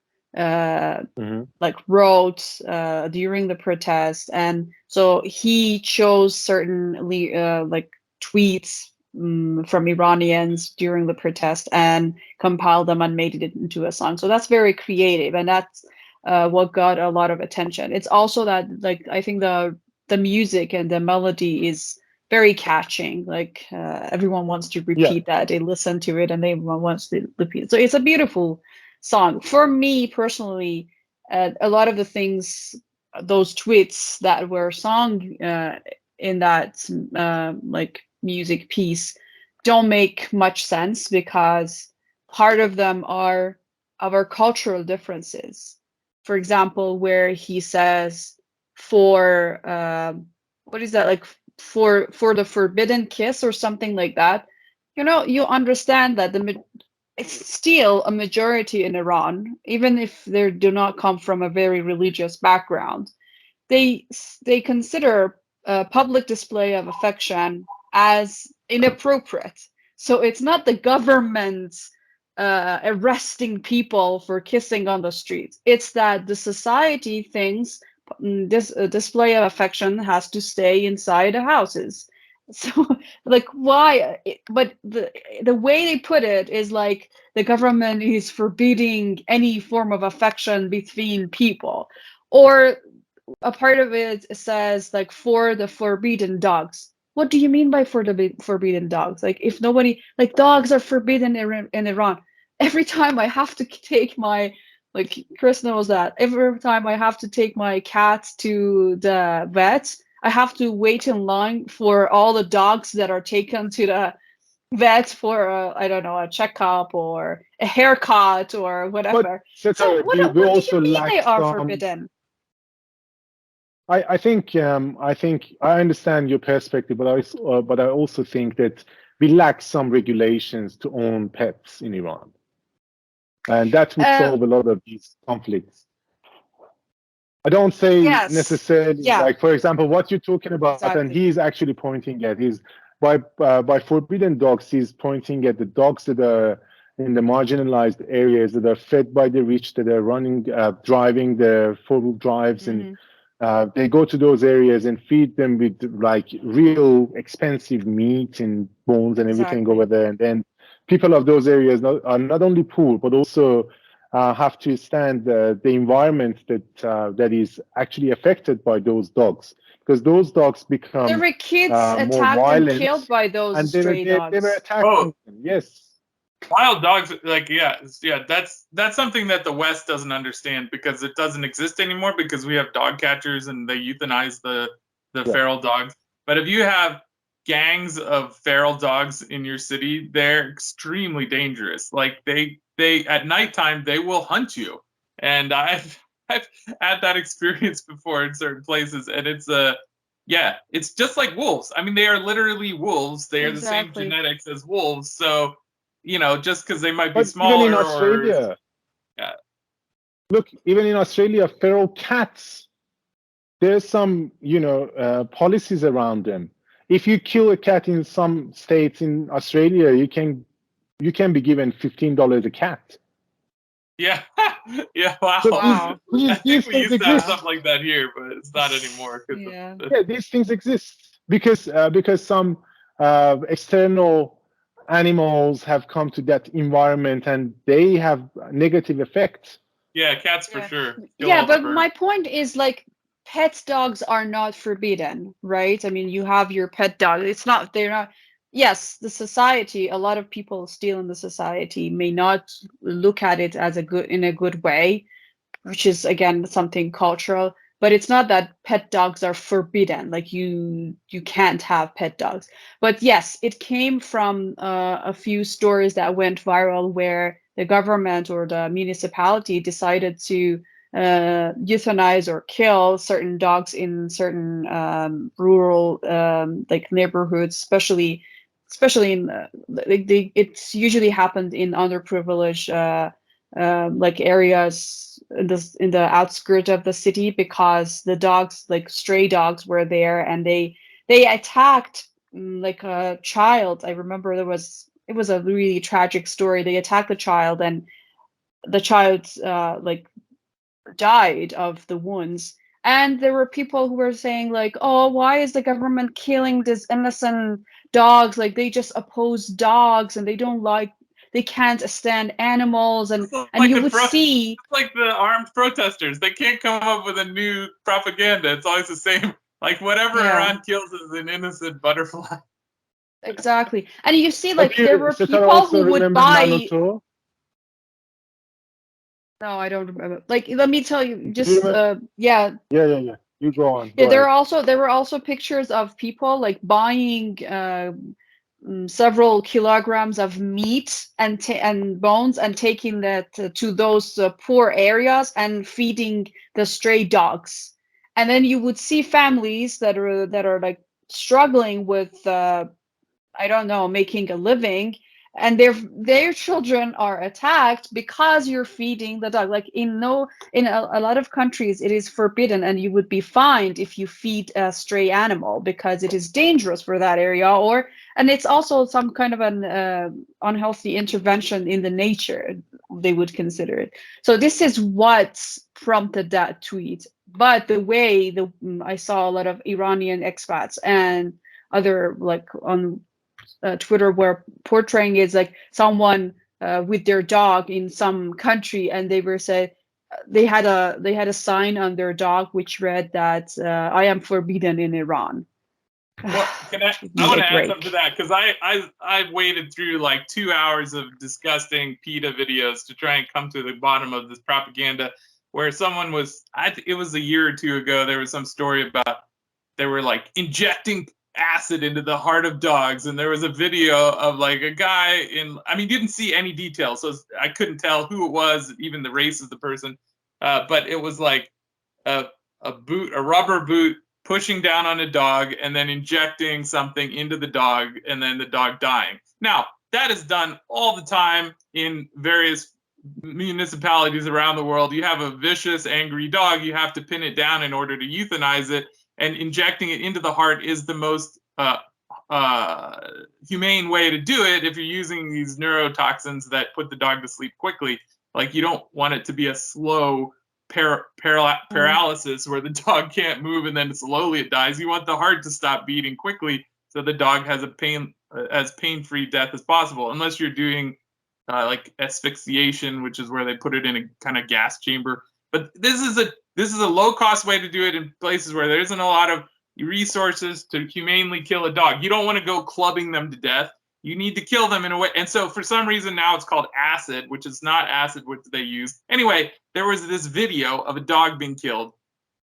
like wrote during the protest, and so he chose certain like tweets from Iranians during the protest and compiled them and made it into a song. So that's very creative, and that's what got a lot of attention. It's also that, like, I think the music and the melody is very catching. Like everyone wants to repeat that. They listen to it and everyone wants to repeat it. So it's a beautiful song. For me personally, a lot of the things, those tweets that were sung in that like music piece don't make much sense, because part of them are our cultural differences. For example, where he says for what is that, like for the forbidden kiss or something like that. You know, you understand that it's still a majority in Iran, even if they do not come from a very religious background. They consider a public display of affection as inappropriate. So it's not the government arresting people for kissing on the streets. It's that the society thinks this display of affection has to stay inside the houses. So, like, why? But the way they put it is like the government is forbidding any form of affection between people, or a part of it says like for the forbidden dogs. What do you mean by for the forbidden dogs? Like, if nobody, like, dogs are forbidden in Iran. Every time I have to take my, like, Chris knows that every time I have to take my cats to the vet, I have to wait in line for all the dogs that are taken to the vet for I don't know, a checkup or a haircut or whatever. But So we what do you also mean lack they are some. forbidden? I think I understand your perspective, but I also think that we lack some regulations to own pets in Iran, and that would Uh, solve a lot of these conflicts. I don't say yes. necessarily, Yeah, like, for example, what you're talking about, and exactly. he's actually pointing at is by forbidden dogs, he's pointing at the dogs that are in the marginalized areas, that are fed by the rich, that are running, driving the four-wheel drives, and they go to those areas and feed them with like real expensive meat and bones and everything over Exactly. there, and then people of those areas are not only poor but also have to stand the environment that is actually affected by those dogs, because those dogs There become were kids more attacked and killed violent, by those and stray they were dogs. Oh, attacking them. Yes. wild dogs, like, yeah, that's something that the West doesn't understand, because it doesn't exist anymore, because we have dog catchers and they euthanize the Yeah. feral dogs. But if you have gangs of feral dogs in your city, they're extremely dangerous. Like, they at nighttime they will hunt you, and I've had that experience before in certain places, and yeah, it's just like wolves. I mean, they are literally wolves. They are the same Exactly. genetics as wolves, so just because they might be But even in smaller or Australia, yeah. look, even in Australia, feral cats, there's some, policies around them. If you kill a cat in some states in Australia, you can be given $15 a cat. Yeah, yeah, wow. So Wow. I think these we things used to have exist. something like that here, but it's not anymore. Yeah. Yeah, these things exist because some external animals have come to that environment and they have negative effects. Yeah, cats for Yeah. sure kill Yeah, all the but birds. my point is, like, pet dogs are not forbidden, right? I mean, you have your pet dog. They're not, yes, the society, a lot of people still in the society may not look at it as in a good way, which is again something cultural, but it's not that pet dogs are forbidden, like you can't have pet dogs. But yes, it came from a few stories that went viral where the government or the municipality decided to euthanize or kill certain dogs in certain rural like neighborhoods, especially in it's usually happened in underprivileged like areas in the outskirts of the city, because the dogs, like stray dogs, were there, and they attacked like a child. I remember it was a really tragic story. They attacked the child, and the child like died of the wounds. And there were people who were saying like, "Oh, why is the government killing these innocent dogs? Like, they just oppose dogs and they don't like they can't stand animals, and Like you would see like the armed protesters. They can't come up with a new propaganda. It's always the same. Like whatever Iran kills is an innocent butterfly. Exactly. And you see, But like, there were Sitar people also who would remember buy. Naruto? No, I don't remember. Like, let me tell you, Do you just remember? yeah, Yeah. You go on. yeah. Go There ahead. were also pictures of people like buying several kilograms of meat and bones and taking that to those poor areas and feeding the stray dogs. And then you would see families that are like struggling with I don't know, making a living, and their children are attacked because you're feeding the dog. Like in a lot of countries it is forbidden, and you would be fined if you feed a stray animal because it is dangerous for that area, and it's also some kind of an unhealthy intervention in the nature, they would consider it. So this is what prompted that tweet. But the way I saw a lot of Iranian expats and other, like, on Twitter, were portraying is like someone with their dog in some country, and they were said they had a sign on their dog which read that I am forbidden in Iran. Well, I want to add something to that, because I waded through like 2 hours of disgusting PETA videos to try and come to the bottom of this propaganda, where someone was, it was a year or two ago, there was some story about they were like injecting acid into the heart of dogs, and there was a video of like a guy didn't see any details, so I couldn't tell who it was, even the race of the person, but it was like a rubber boot pushing down on a dog and then injecting something into the dog, and then the dog dying. Now, that is done all the time in various municipalities around the world. You have a vicious, angry dog, you have to pin it down in order to euthanize it, and injecting it into the heart is the most humane way to do it if you're using these neurotoxins that put the dog to sleep quickly. Like, you don't want it to be a slow paralysis where the dog can't move and then slowly it dies. You want the heart to stop beating quickly so the dog has as pain-free death as possible, unless you're doing like asphyxiation, which is where they put it in a kind of gas chamber. But this is a low-cost way to do it in places where there isn't a lot of resources to humanely kill a dog. You don't want to go clubbing them to death. You need to kill them in a way. And so for some reason now it's called acid, which is not acid which they use. Anyway, there was this video of a dog being killed,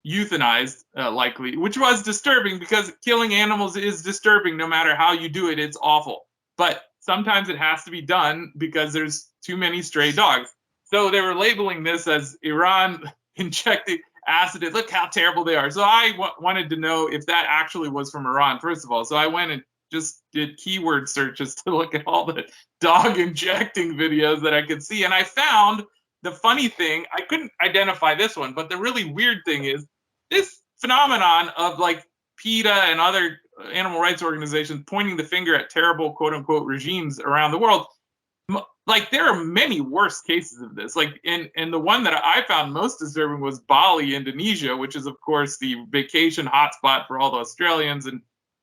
euthanized, likely, which was disturbing, because killing animals is disturbing no matter how you do it. It's awful. But sometimes it has to be done because there's too many stray dogs. So they were labeling this as Iran injecting acid. Look how terrible they are. So I wanted to know if that actually was from Iran, first of all. So I went and just did keyword searches to look at all the dog injecting videos that I could see. And I found the funny thing, I couldn't identify this one, but the really weird thing is this phenomenon of like PETA and other animal rights organizations pointing the finger at terrible quote unquote regimes around the world. Like, there are many worse cases of this. Like, and the one that I found most disturbing was Bali, Indonesia, which is of course the vacation hotspot for all the Australians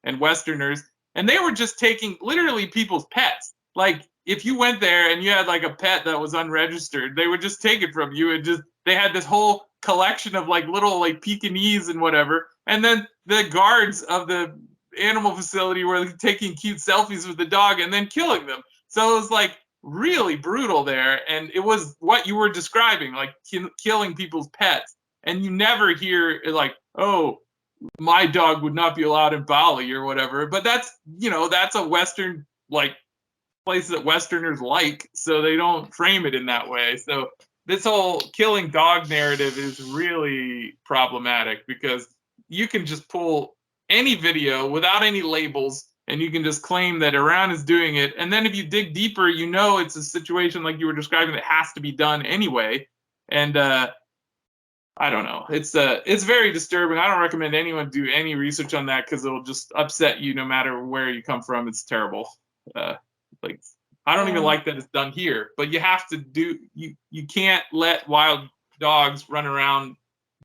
and Westerners. And they were just taking literally people's pets. Like, if you went there and you had like a pet that was unregistered, they would just take it from you, and they had this whole collection of like little like Pekingese and whatever. And then the guards of the animal facility were like taking cute selfies with the dog and then killing them. So it was like really brutal there, and it was what you were describing, like killing people's pets. And you never hear like, oh, my dog would not be allowed in Bali or whatever. But that's a Western like place that Westerners like, so they don't frame it in that way. So this whole killing dog narrative is really problematic, because you can just pull any video without any labels and you can just claim that Iran is doing it. And then if you dig deeper, it's a situation like you were describing that has to be done anyway. And I don't know. It's very disturbing. I don't recommend anyone do any research on that, because it'll just upset you no matter where you come from. It's terrible. Like, I don't even like that it's done here, but you have to you can't let wild dogs run around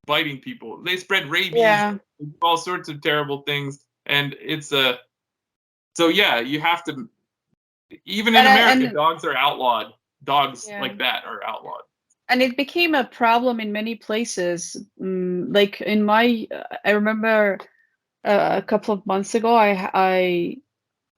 biting people. They spread rabies, all sorts of terrible things. And it's so yeah, you have to, Even in America, and dogs are outlawed. Dogs yeah. like that are outlawed. And it became a problem in many places. Like I remember a couple of months ago, I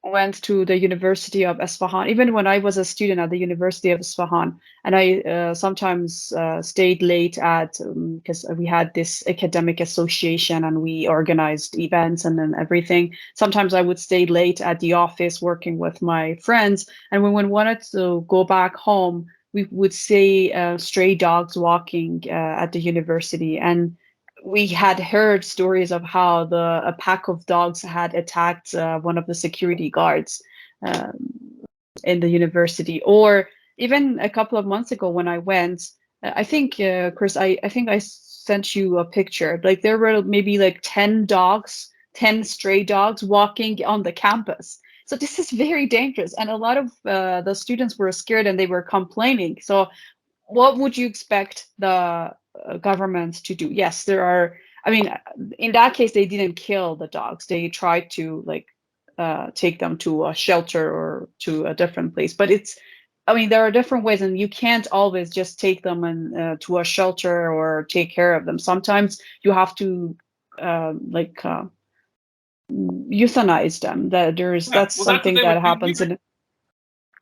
went to the University of Isfahan, even when I was a student at the University of Isfahan, and I sometimes stayed late at because we had this academic association and we organized events and then everything. Sometimes I would stay late at the office working with my friends, and when we wanted to go back home, we would see stray dogs walking at the university, and we had heard stories of how a pack of dogs had attacked one of the security guards um, in the university. Or even a couple of months ago when I went, I think, Chris, I think I sent you a picture. Like there were maybe like 10 dogs, 10 stray dogs walking on the campus. So this is very dangerous. And a lot of the students were scared and they were complaining. So what would you expect the government to do? Yes, there are. I mean, in that case, they didn't kill the dogs. They tried to like take them to a shelter or to a different place. But it's, I mean, there are different ways, and you can't always just take them and to a shelter or take care of them. Sometimes you have to euthanize them. That there's Yeah, that's well, that's what something they that would do happens here. in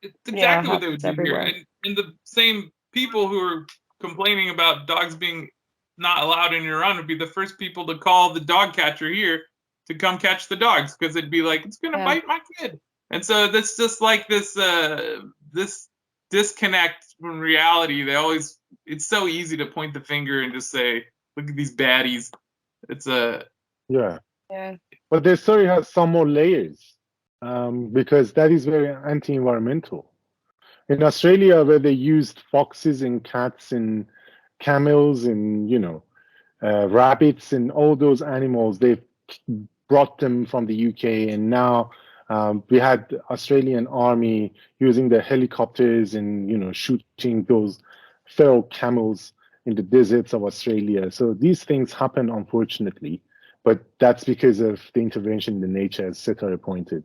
It's yeah, it exactly what they would happens do here. everywhere. And the same people who are complaining about dogs being not allowed in Iran would be the first people to call the dog catcher here to come catch the dogs, because it'd be like, it's gonna Yeah. bite my kid. And so that's just like this disconnect from reality. It's so easy to point the finger and just say, look at these baddies. It's a Yeah. Yeah. But the story has some more layers because that is very anti-environmental. In Australia, where they used foxes and cats and camels and rabbits and all those animals, they've brought them from the UK, and now we had Australian army using the helicopters and shooting those feral camels in the deserts of Australia. So these things happen, unfortunately, but that's because of the intervention in the nature, as Setar pointed.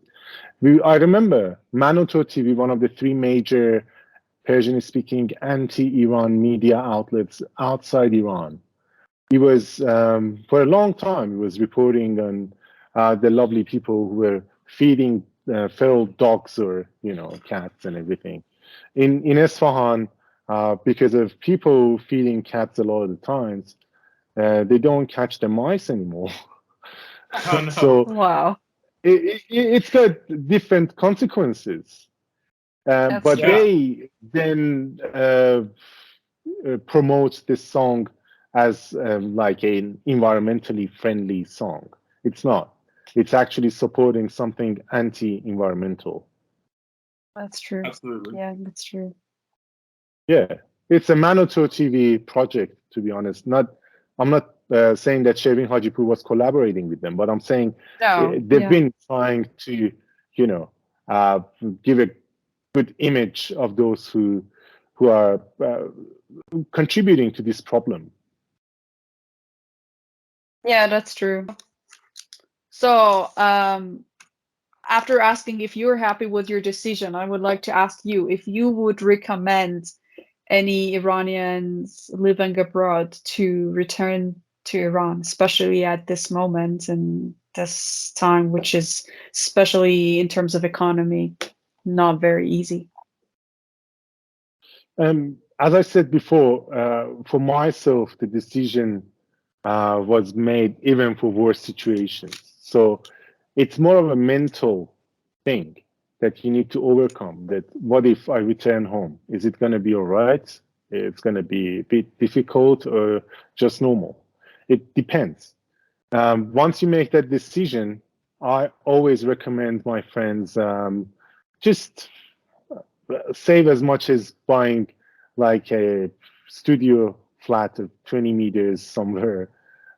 I remember Manoto TV, one of the three major Persian-speaking anti-Iran media outlets outside Iran. He was, for a long time, he was reporting on the lovely people who were feeding feral dogs or, cats and everything. In Isfahan, because of people feeding cats a lot of the times, they don't catch the mice anymore. Oh, no. So Wow. it's got different consequences. But Yeah. they then promote this song as like an environmentally friendly song. It's not. It's actually supporting something anti-environmental. That's true. Absolutely. Yeah, that's true. Yeah, it's a Manoto TV project, to be honest. I'm not saying that Shervin HajiPour was collaborating with them, but I'm saying No, they've yeah. been trying to, give a good image of those who are contributing to this problem. Yeah, that's true. So, after asking if you're happy with your decision, I would like to ask you if you would recommend any Iranians living abroad to return to Iran, especially at this moment and this time, which is, especially in terms of economy, not very easy. As I said before, for myself, the decision was made even for worse situations. So it's more of a mental thing that you need to overcome. That what if I return home? Is it going to be all right? It's going to be a bit difficult or just normal? It depends. Once you make that decision, I always recommend my friends just save as much as buying like a studio flat of 20 meters somewhere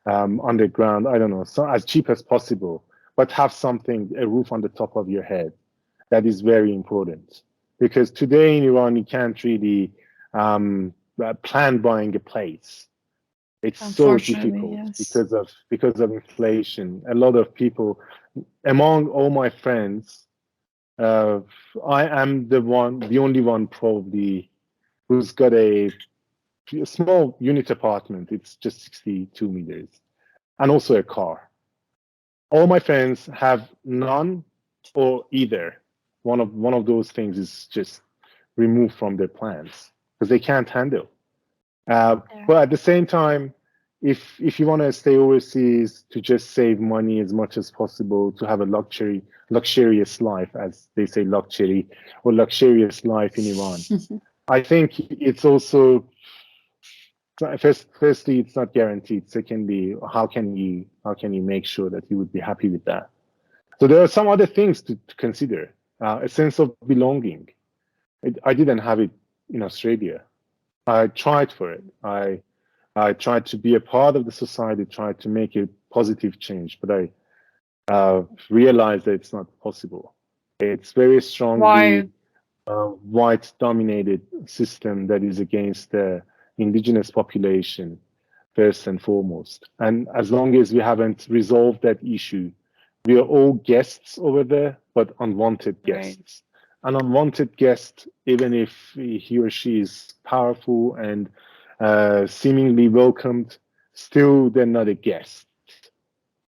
underground. I don't know, so as cheap as possible, but have something, a roof on the top of your head. That is very important because today in Iran you can't really plan buying a place. It's so Unfortunately, difficult yes. because of inflation. A lot of people, among all my friends, I am the only one probably who's got a small unit apartment. It's just 62 meters, and also a car. All my friends have none or either. One of those things is just removed from their plans because they can't handle. But at the same time, if you want to stay overseas to just save money as much as possible, to have a luxurious life, as they say, luxury or luxurious life in Iran, I think it's also firstly, it's not guaranteed. Secondly, how can you make sure that you would be happy with that? So there are some other things to consider. A sense of belonging. I didn't have it in Australia. I tried for it. I tried to be a part of the society, tried to make a positive change, but I realized that it's not possible. It's very strongly white-dominated system that is against the indigenous population, first and foremost. And as long as we haven't resolved that issue, we are all guests over there, but unwanted guests. An unwanted guest, even if he or she is powerful and seemingly welcomed, still they're not a guest.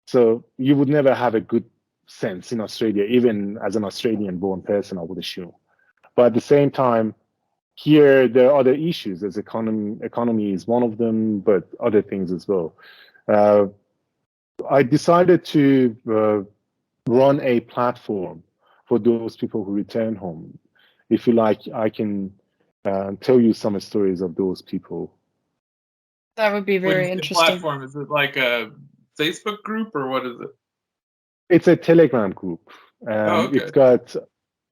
So you would never have a good sense in Australia, even as an Australian-born person, I would assume. But at the same time, here there are other issues. As economy is one of them, but other things as well. I decided to run a platform for those people who return home. If you like, I can tell you some stories of those people. That would be very interesting. Platform, is it like a Facebook group or what is it? It's a Telegram group. Okay. It's got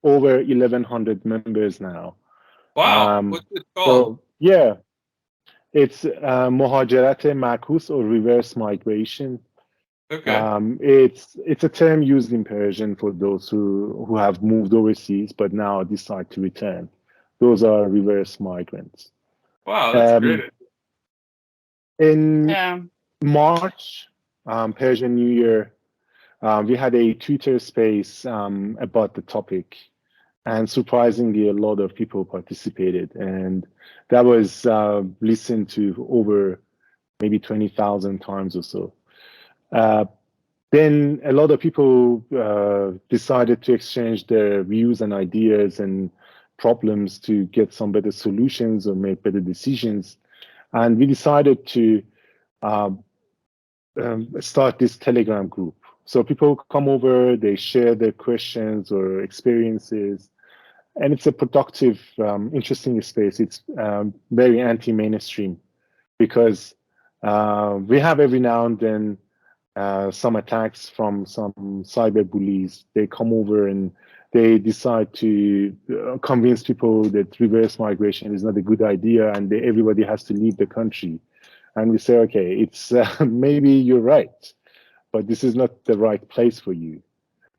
over 1,100 members now. Wow. What's it called? So, yeah, it's Muhajarat Makus, or reverse migration. Okay. It's a term used in Persian for those who have moved overseas but now decide to return. Those are reverse migrants. Wow, that's great. In March, Persian New Year, we had a Twitter space about the topic, and surprisingly, a lot of people participated, and that was listened to over maybe 20,000 times or so. Then a lot of people decided to exchange their views and ideas and problems to get some better solutions or make better decisions. And we decided to start this Telegram group. So people come over, they share their questions or experiences, and it's a productive, interesting space. It's very anti-mainstream because we have every now and then some attacks from some cyber bullies. They come over and they decide to convince people that reverse migration is not a good idea and everybody has to leave the country. And we say, okay, it's maybe you're right, but this is not the right place for you.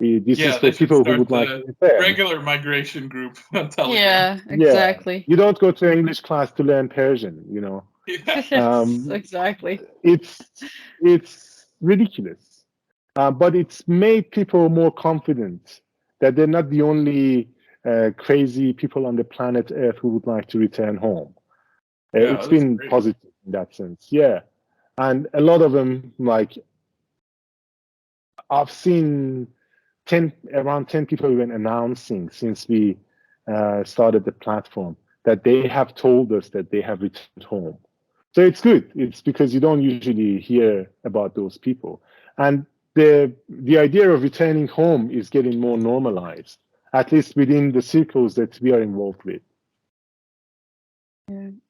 This is for people who would like to return. Regular migration group on Telegram. Yeah, exactly. Yeah. You don't go to English class to learn Persian, you know. Yes, exactly. It's ridiculous, but it's made people more confident that they're not the only crazy people on the planet Earth who would like to return home. It's been positive in that sense, yeah. And a lot of them, like, I've seen around 10 people even announcing since we started the platform that they have told us that they have returned home. So it's good. It's because you don't usually hear about those people. And the idea of returning home is getting more normalized, at least within the circles that we are involved with.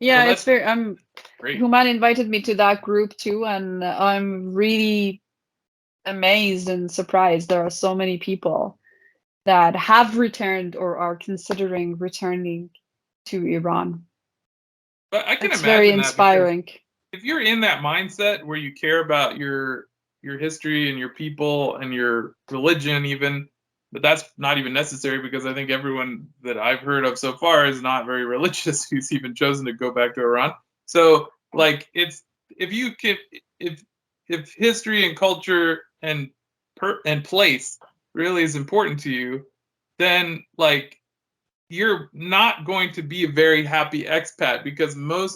Yeah, it's very. Houman invited me to that group too, and I'm really amazed and surprised. There are so many people that have returned or are considering returning to Iran. But I can it's imagine very inspiring. If you're in that mindset where you care about your history and your people and your religion, even, but that's not even necessary because I think everyone that I've heard of so far is not very religious who's even chosen to go back to Iran. So, like, it's if history and culture and place really is important to you, then like you're not going to be a very happy expat, because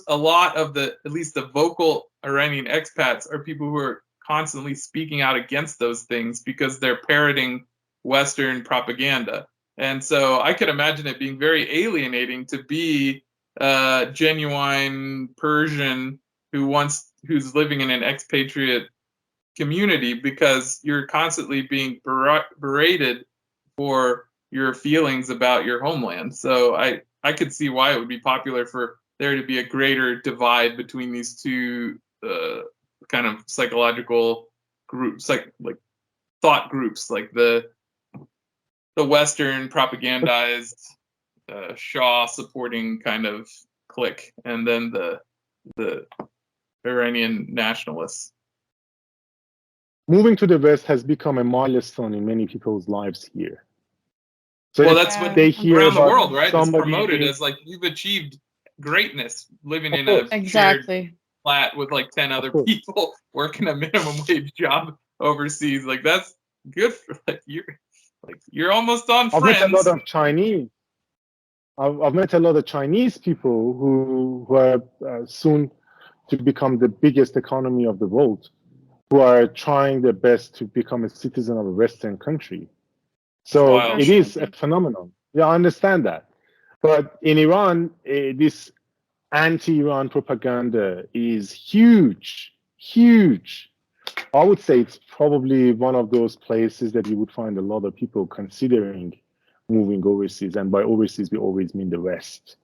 a lot of at least the vocal Iranian expats are people who are constantly speaking out against those things because they're parroting Western propaganda. And so I could imagine it being very alienating to be a genuine Persian who's living in an expatriate community, because you're constantly being berated for your feelings about your homeland. So I could see why it would be popular for there to be a greater divide between these two kind of psychological groups, like thought groups, like the Western propagandized Shah supporting kind of clique, and then the Iranian nationalists. Moving to the West has become a milestone in many people's lives here. So well, that's what they hear around the about world, right? It's somebody promoted as like you've achieved greatness living in course. a Exactly. shared flat with like 10 other people working a minimum wage job overseas. Like that's good for you're almost on I've friends. met a lot of Chinese. I've met a lot of Chinese people who are soon to become the biggest economy of the world, who are trying their best to become a citizen of a Western country. So it is a phenomenon. Yeah, I understand that. But in Iran, this anti-Iran propaganda is huge, huge. I would say it's probably one of those places that you would find a lot of people considering moving overseas. And by overseas, we always mean the West.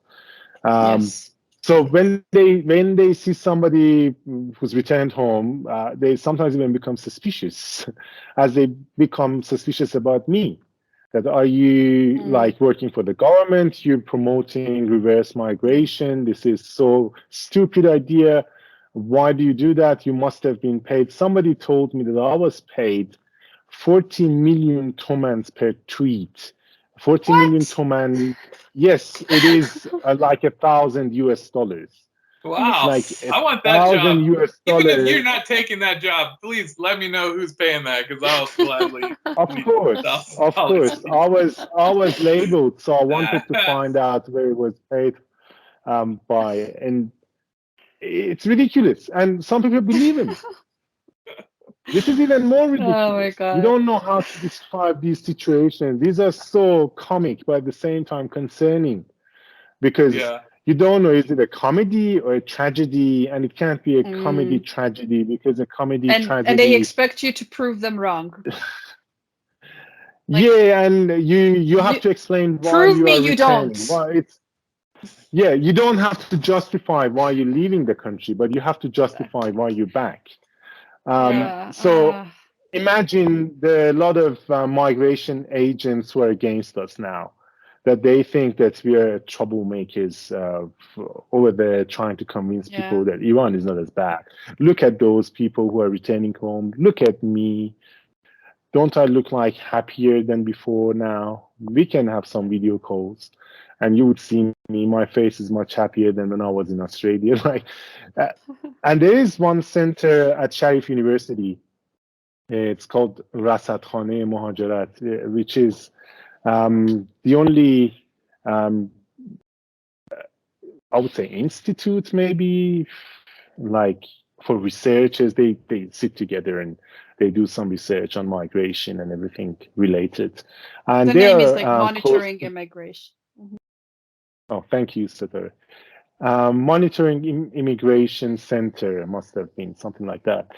Yes. So when they see somebody who's returned home, they sometimes even become suspicious, as they become suspicious about me. That are you like working for the government? You're promoting reverse migration. This is so stupid idea. Why do you do that? You must have been paid. Somebody told me that I was paid 40 million tomans per tweet. 40 million toman. Yes, it is like $1,000 US. Wow. Like I want that job. $1,000 Even if you're not taking that job, please let me know who's paying that, because I'll gladly. Of course. I was labeled, so I wanted to find out where it was paid by, and it's ridiculous. And some people believe in it. This is even more ridiculous. Oh my God. You don't know how to describe these situations. These are so comic, but at the same time concerning, because you don't know, is it a comedy or a tragedy? And it can't be a comedy tragedy, because a comedy tragedy. And they expect you to prove them wrong. Yeah, and you have to explain why prove you me are you returning. don't. Why you don't have to justify why you're leaving the country, but you have to justify why you're back. So imagine there are a lot of migration agents who are against us now, that they think that we are troublemakers over there trying to convince people that Iran is not as bad. Look at those people who are returning home. Look at me. Don't I look like happier than before now? We can have some video calls and you would see me. My face is much happier than when I was in Australia. And there is one center at Sharif University. It's called Rasadkhane Mohajarat, which is the only, I would say, institute maybe, like for researchers. They sit together and they do some research on migration and everything related. And the name is like monitoring immigration. Oh, thank you, Satar. Monitoring Immigration Center must have been something like that.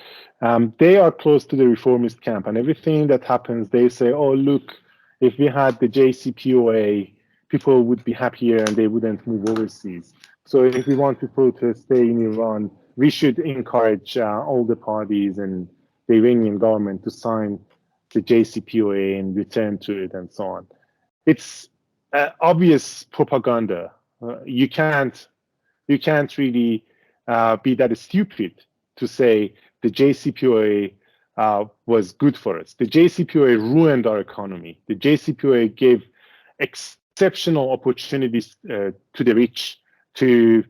They are close to the reformist camp, and everything that happens, they say, oh, look, if we had the JCPOA, people would be happier and they wouldn't move overseas. So if we want people to stay in Iran, we should encourage all the parties and the Iranian government to sign the JCPOA and return to it and so on. It's obvious propaganda. You can't really be that stupid to say the JCPOA was good for us. The JCPOA ruined our economy. The JCPOA gave exceptional opportunities to the rich to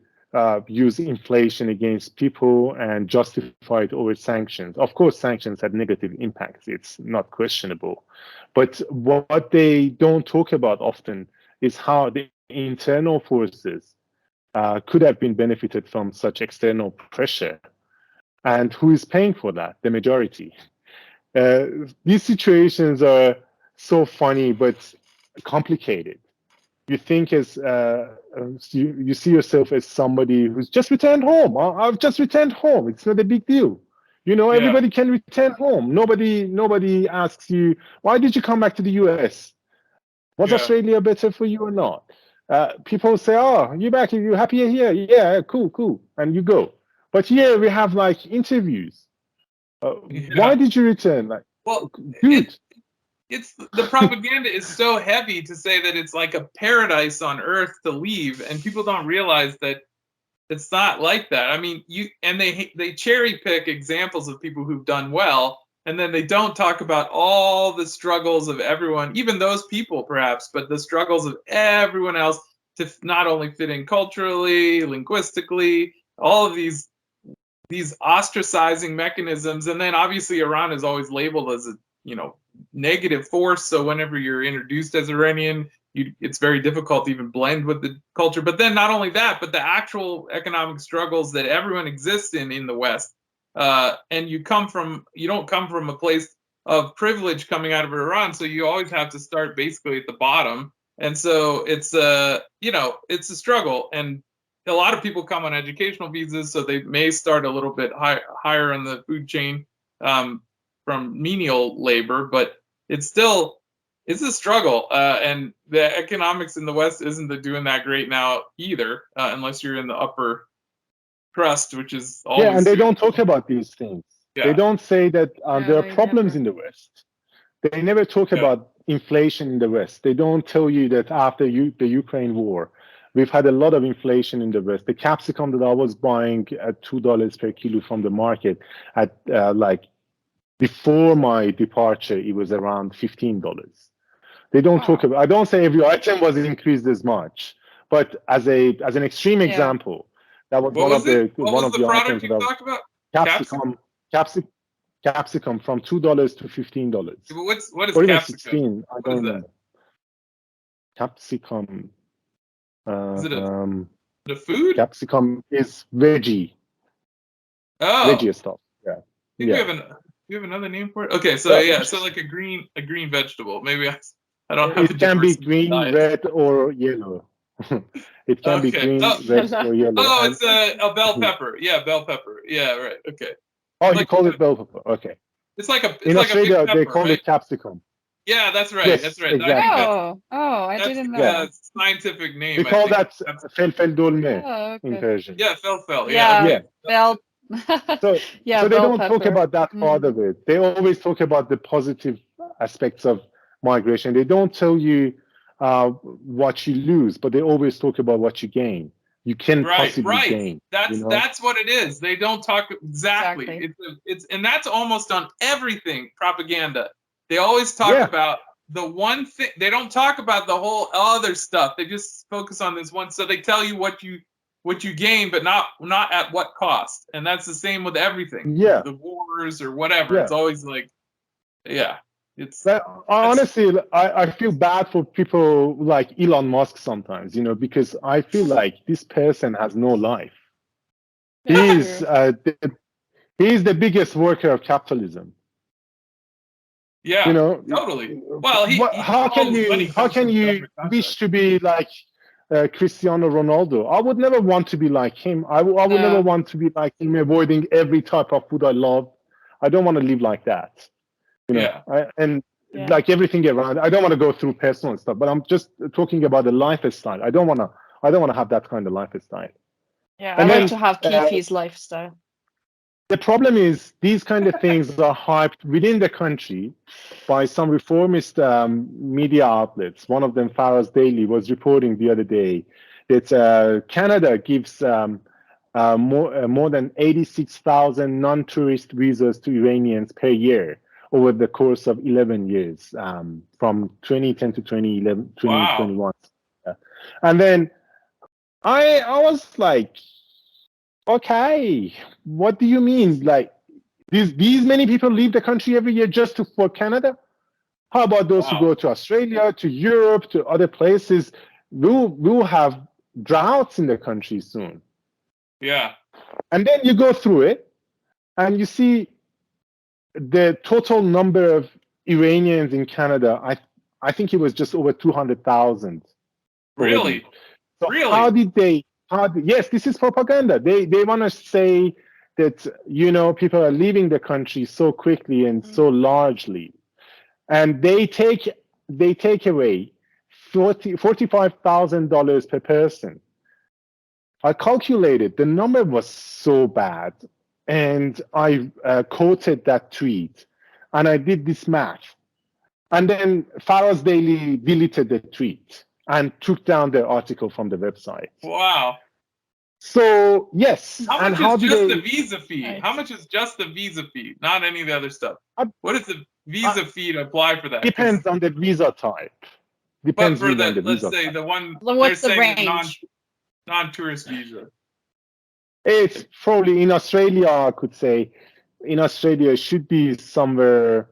use inflation against people and justify it over sanctions. Of course, sanctions had negative impacts. It's not questionable. But what they don't talk about often is how the internal forces could have been benefited from such external pressure. And who is paying for that? The majority. These situations are so funny, but complicated. You think as you see yourself as somebody who's just returned home. I've just returned home. It's not a big deal. You know, everybody can return home. Nobody asks you, why did you come back to the US? Was Australia better for you or not? People say, oh, you're back. You happier here? Yeah, cool. And you go. But here we have like interviews. Why did you return? Like, well, dude. It's the propaganda is so heavy to say that it's like a paradise on earth to leave, and people don't realize that it's not like that. I mean, they cherry pick examples of people who've done well, and then they don't talk about all the struggles of everyone, even those people perhaps, but the struggles of everyone else to not only fit in culturally, linguistically, all of these ostracizing mechanisms. And then obviously Iran is always labeled as a negative force. So whenever you're introduced as Iranian, it's very difficult to even blend with the culture. But then not only that, but the actual economic struggles that everyone exists in the West. And you don't come from a place of privilege coming out of Iran. So you always have to start basically at the bottom. And so it's it's a struggle. And a lot of people come on educational visas, so they may start a little bit higher on the food chain from menial labor, but it's a struggle. And the economics in the West isn't doing that great now either, unless you're in the upper crust, which is always... Yeah, and they don't talk about these things. Yeah. They don't say that there are problems in the West. They never talk about inflation in the West. They don't tell you that after the Ukraine war, we've had a lot of inflation in the West. The capsicum that I was buying at $2 per kilo from the market at before my departure, it was around $15. They don't talk about. I don't say every item was increased as much, but as an extreme example, that was one of the product you talked about. Capsicum from $2 to $15. What is or capsicum? Even 16. I don't know. Capsicum. Is it the food? Capsicum is veggie. Oh, veggie stuff. Yeah. Do you have another name for it? Okay, so so like a green vegetable. Maybe I don't have. It can be green, red, or yellow. It can be green, red, or yellow. Oh, it's a bell pepper. Yeah, bell pepper. Yeah, right. Okay. Oh, you call it bell pepper. Okay. It's like a. In Australia, a pepper, they call it capsicum. Yeah, that's right. Yes, that's right. Exactly. I didn't know. Yeah, scientific name. We call that felfel dolme in Persian. Yeah, felfel. Yeah. Bell. So they don't talk about that part of it. They always talk about the positive aspects of migration. They don't tell you what you lose, but they always talk about what you gain. You can possibly gain. That's what it is. They don't talk exactly. It's and that's almost on everything propaganda. They always talk about the one thing. They don't talk about the whole other stuff. They just focus on this one. So they tell you what you gain, but not at what cost. And that's the same with everything. Yeah. The wars or whatever. It's always like, honestly, I feel bad for people like Elon Musk sometimes, because I feel like this person has no life. He's the biggest worker of capitalism. Yeah, totally. Well, how can you wish to be like Cristiano Ronaldo? I would never want to be like him. I would never want to be like him, avoiding every type of food I love. I don't want to live like that. Like everything around. I don't want to go through personal stuff, but I'm just talking about the lifestyle. I don't want to have that kind of lifestyle. Yeah, I like to have Kifi's lifestyle. The problem is these kind of things are hyped within the country by some reformist media outlets. One of them, Faraz Daily, was reporting the other day that Canada gives more than 86,000 non-tourist visas to Iranians per year over the course of 11 years, from 2010 to 2021. And then I was like, okay, what do you mean? Like these many people leave the country every year just for Canada? How about those who Wow. go to Australia, to Europe, to other places? We'll have droughts in the country soon. Yeah. And then you go through it and you see the total number of Iranians in Canada. I think it was just over 200,000 already. Really? So Really? how did they? Yes, this is propaganda. They want to say that people are leaving the country so quickly and so largely, and they take away $45,000 per person. I calculated the number was so bad, and I quoted that tweet, and I did this math, and then Faraz Daily deleted the tweet and took down the article from the website. Wow. So yes, How and much how is do just they? the visa fee? Nice. How much is just the visa fee? Not any of the other stuff. Uh, What is the visa fee to apply for that? 'Cause- Depends on the visa type. But Depends for really on the, the let's visa say type. the one Well, they're what's the saying is range? non-tourist visa. It's probably in Australia. I could say in Australia it should be somewhere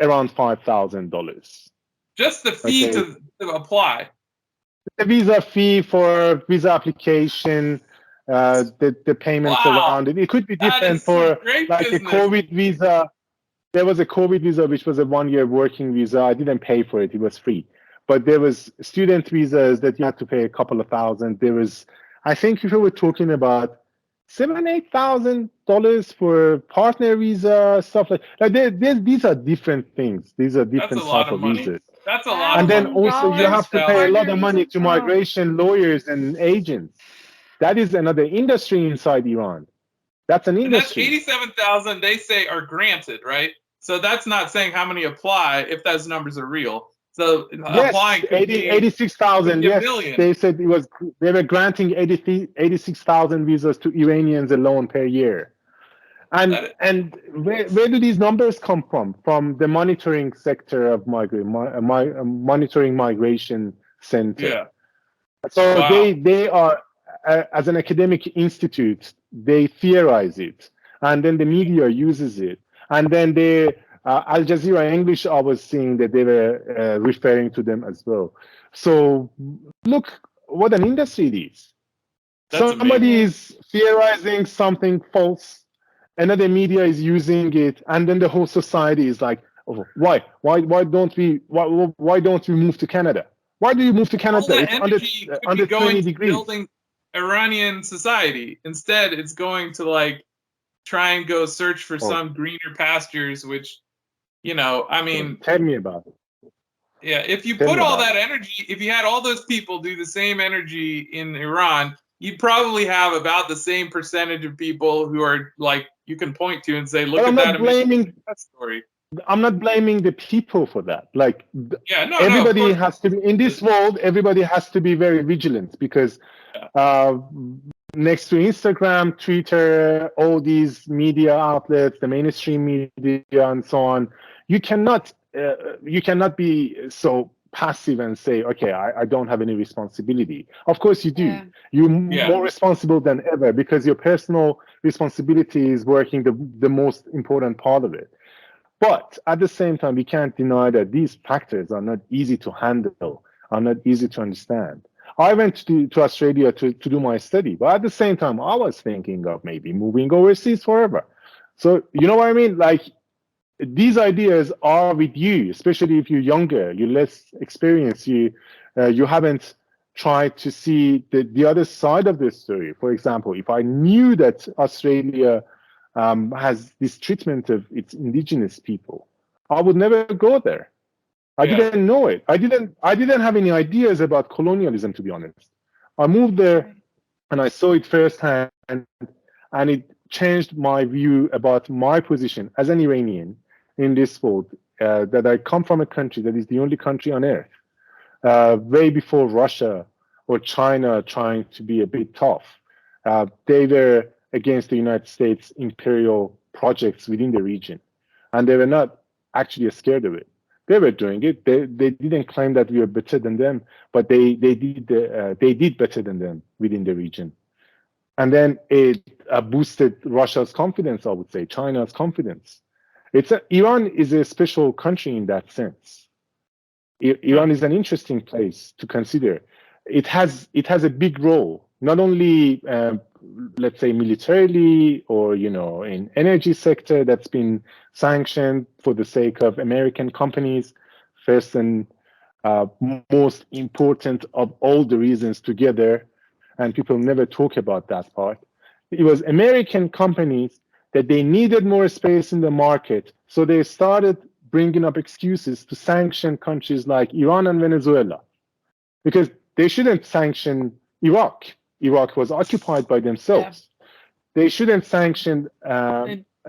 around $5,000. Just the fee Okay. to apply. The visa fee for visa application, the payments Wow. around it. It could be That different is some for great like a business. COVID visa. There was a COVID visa which was a 1-year working visa. I didn't pay for it; it was free. But there was student visas that you had to pay a couple of thousand. There was, I think, people were talking about $7,000-8,000 for partner visa stuff like these are different things. These are That's a different lot type of of money. visas. That's a lot And of then money. also you Thanks, have to Val. pay a lot of money to Wow. migration lawyers and agents. That is another industry inside Iran. That's an And that's industry. 87,000 they say are granted, right? So that's not saying how many apply if those numbers are real. So Yes, applying could be 86,000. a Yes, million. they said they were granting 86,000 visas to Iranians alone per year. And where do these numbers come from? From the monitoring sector of monitoring migration center. Yeah. So Wow. they are as an academic institute, they theorize it, and then the media uses it, and then Al Jazeera English, I was seeing that they were referring to them as well. So look what an industry it is. That's Somebody amazing. is theorizing something false, another media is using it, and then the whole society is like, oh, why don't we move to Canada? Why do you move to All Canada? that It's under energy could under be going 20 to degrees. building Iranian society. Instead, it's going to like try and go search for some greener pastures, which, I mean, Tell me about it. yeah, if you Tell put me all about that energy, if you had all those people do the same energy in Iran, you'd probably have about the same percentage of people who are like, you can point to and say, look But at that amazing story. I'm not blaming the people for that. Like Yeah, no, everybody of course. has to be in this world. Everybody has to be very vigilant because next to Instagram, Twitter, all these media outlets, the mainstream media, and so on, you cannot be so passive and say, okay, I don't have any responsibility. Of course you do. Yeah. You're Yeah. more responsible than ever because your personal responsibility is working the most important part of it. But at the same time, we can't deny that these factors are not easy to handle, are not easy to understand. I went to Australia to do my study, but at the same time, I was thinking of maybe moving overseas forever. So, you know what I mean? Like, these ideas are with you, especially if you're younger, you're less experienced, you haven't tried to see the other side of this story. For example, if I knew that Australia has this treatment of its indigenous people, I would never go there. I didn't know it. I didn't have any ideas about colonialism, to be honest. I moved there and I saw it firsthand, and it changed my view about my position as an Iranian in this world. That I come from a country that is the only country on earth, way before Russia or China trying to be a bit tough. They were against the United States imperial projects within the region, and they were not actually scared of it. They were doing it. They didn't claim that we were better than them, but they did better than them within the region. And then it boosted Russia's confidence, I would say, China's confidence. Iran is a special country in that sense. Iran is an interesting place to consider. It has a big role, not only let's say militarily or in energy sector that's been sanctioned for the sake of American companies. First and most important of all the reasons together, and people never talk about that part. It was American companies that they needed more space in the market, so they started bringing up excuses to sanction countries like Iran and Venezuela, because they shouldn't sanction Iraq. Iraq was occupied by themselves. Yeah. They shouldn't sanction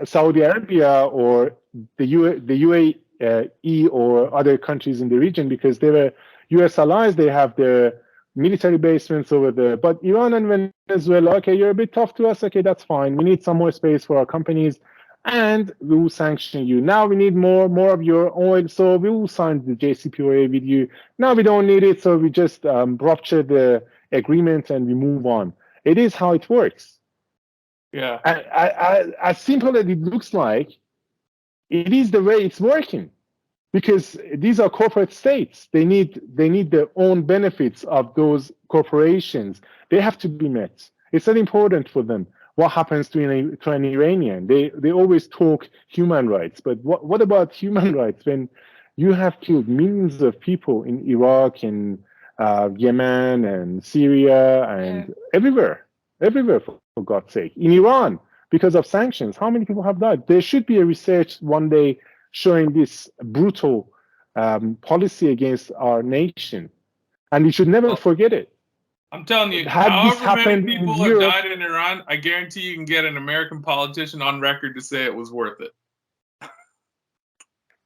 Saudi Arabia or the UAE or other countries in the region because they were U.S. allies. They have their military basements over there. But Iran and Venezuela, okay, you're a bit tough to us. Okay, that's fine. We need some more space for our companies, and we will sanction you. Now we need more of your oil, so we will sign the JCPOA with you. Now we don't need it, so we just rupture the agreement and we move on. It is how it works. Yeah. As simple as it looks like, it is the way it's working, because these are corporate states. They need their own benefits of those corporations. They have to be met. It's not important for them what happens to an Iranian. They always talk human rights, but what about human rights when you have killed millions of people in Iraq and Yemen and Syria and everywhere for God's sake. In Iran, because of sanctions, how many people have died? There should be a research one day showing this brutal policy against our nation, and we should never forget it. I'm telling you, however many people have died in Iran, I guarantee you can get an American politician on record to say it was worth it.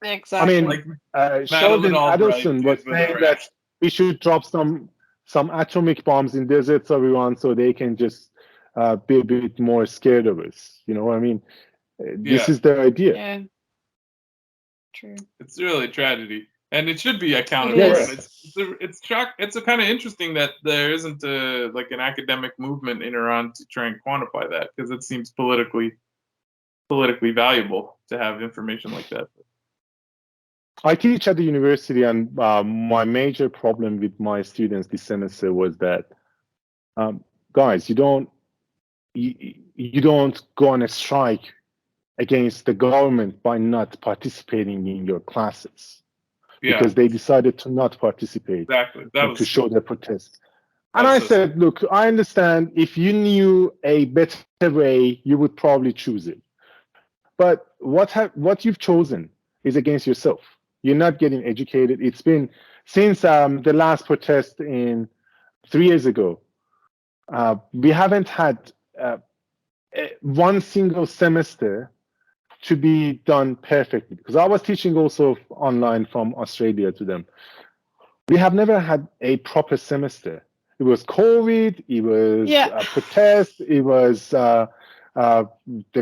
Exactly. I mean, Sheldon Adelson was saying that we should drop some atomic bombs in deserts of Iran so they can just be a bit more scared of us. You know what I mean? This is the idea. Yeah. True. It's really a tragedy, and it should be accounted for. It's kind of interesting that there isn't like an academic movement in Iran to try and quantify that, because it seems politically valuable to have information like that. I teach at the university, and my major problem with my students this semester was that, guys, you don't go on a strike against the government by not participating in your classes, because they decided to not participate to show their protest. And I said, look, I understand if you knew a better way, you would probably choose it. But what you've chosen is against yourself. You're not getting educated. It's been since the last protest 3 years ago. We haven't had one single semester to be done perfectly, because I was teaching also online from Australia to them. We have never had a proper semester. It was COVID, it was a protest, it was the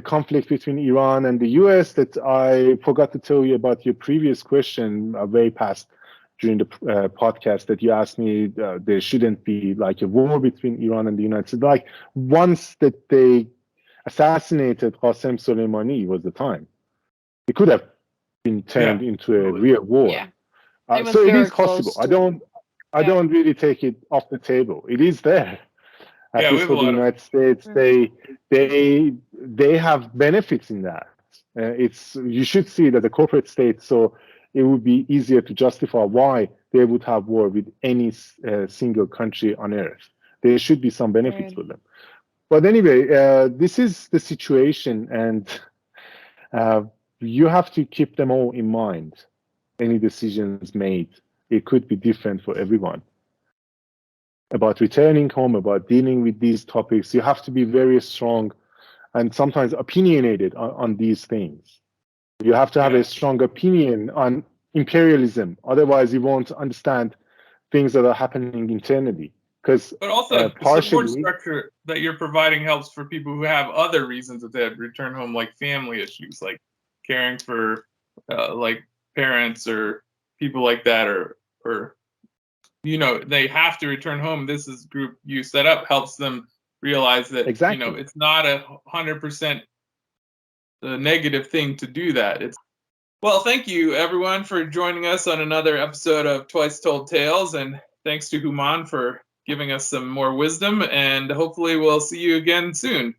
conflict between Iran and the US that I forgot to tell you about your previous question way past during the podcast that you asked me. There shouldn't be like a war between Iran and the United States. Like once that they assassinated Qasem Soleimani was the time. It could have been turned into a real war. Yeah. So it is possible. I don't really take it off the table. It is there. At least for the United States, they have benefits in that. You should see that the corporate state, so it would be easier to justify why they would have war with any single country on earth. There should be some benefits for them. But anyway, this is the situation, and you have to keep them all in mind. Any decisions made, it could be different for everyone. About returning home, about dealing with these topics, you have to be very strong and sometimes opinionated on these things. You have to have a strong opinion on imperialism. Otherwise, you won't understand things that are happening internally. But also, the support structure that you're providing helps for people who have other reasons that they return home, like family issues, like caring for like parents or people like that, or they have to return home. This is group you set up helps them realize that Exactly. it's not 100% the negative thing to do that. Well, thank you everyone for joining us on another episode of Twice Told Tales, and thanks to Houman for giving us some more wisdom, and hopefully we'll see you again soon.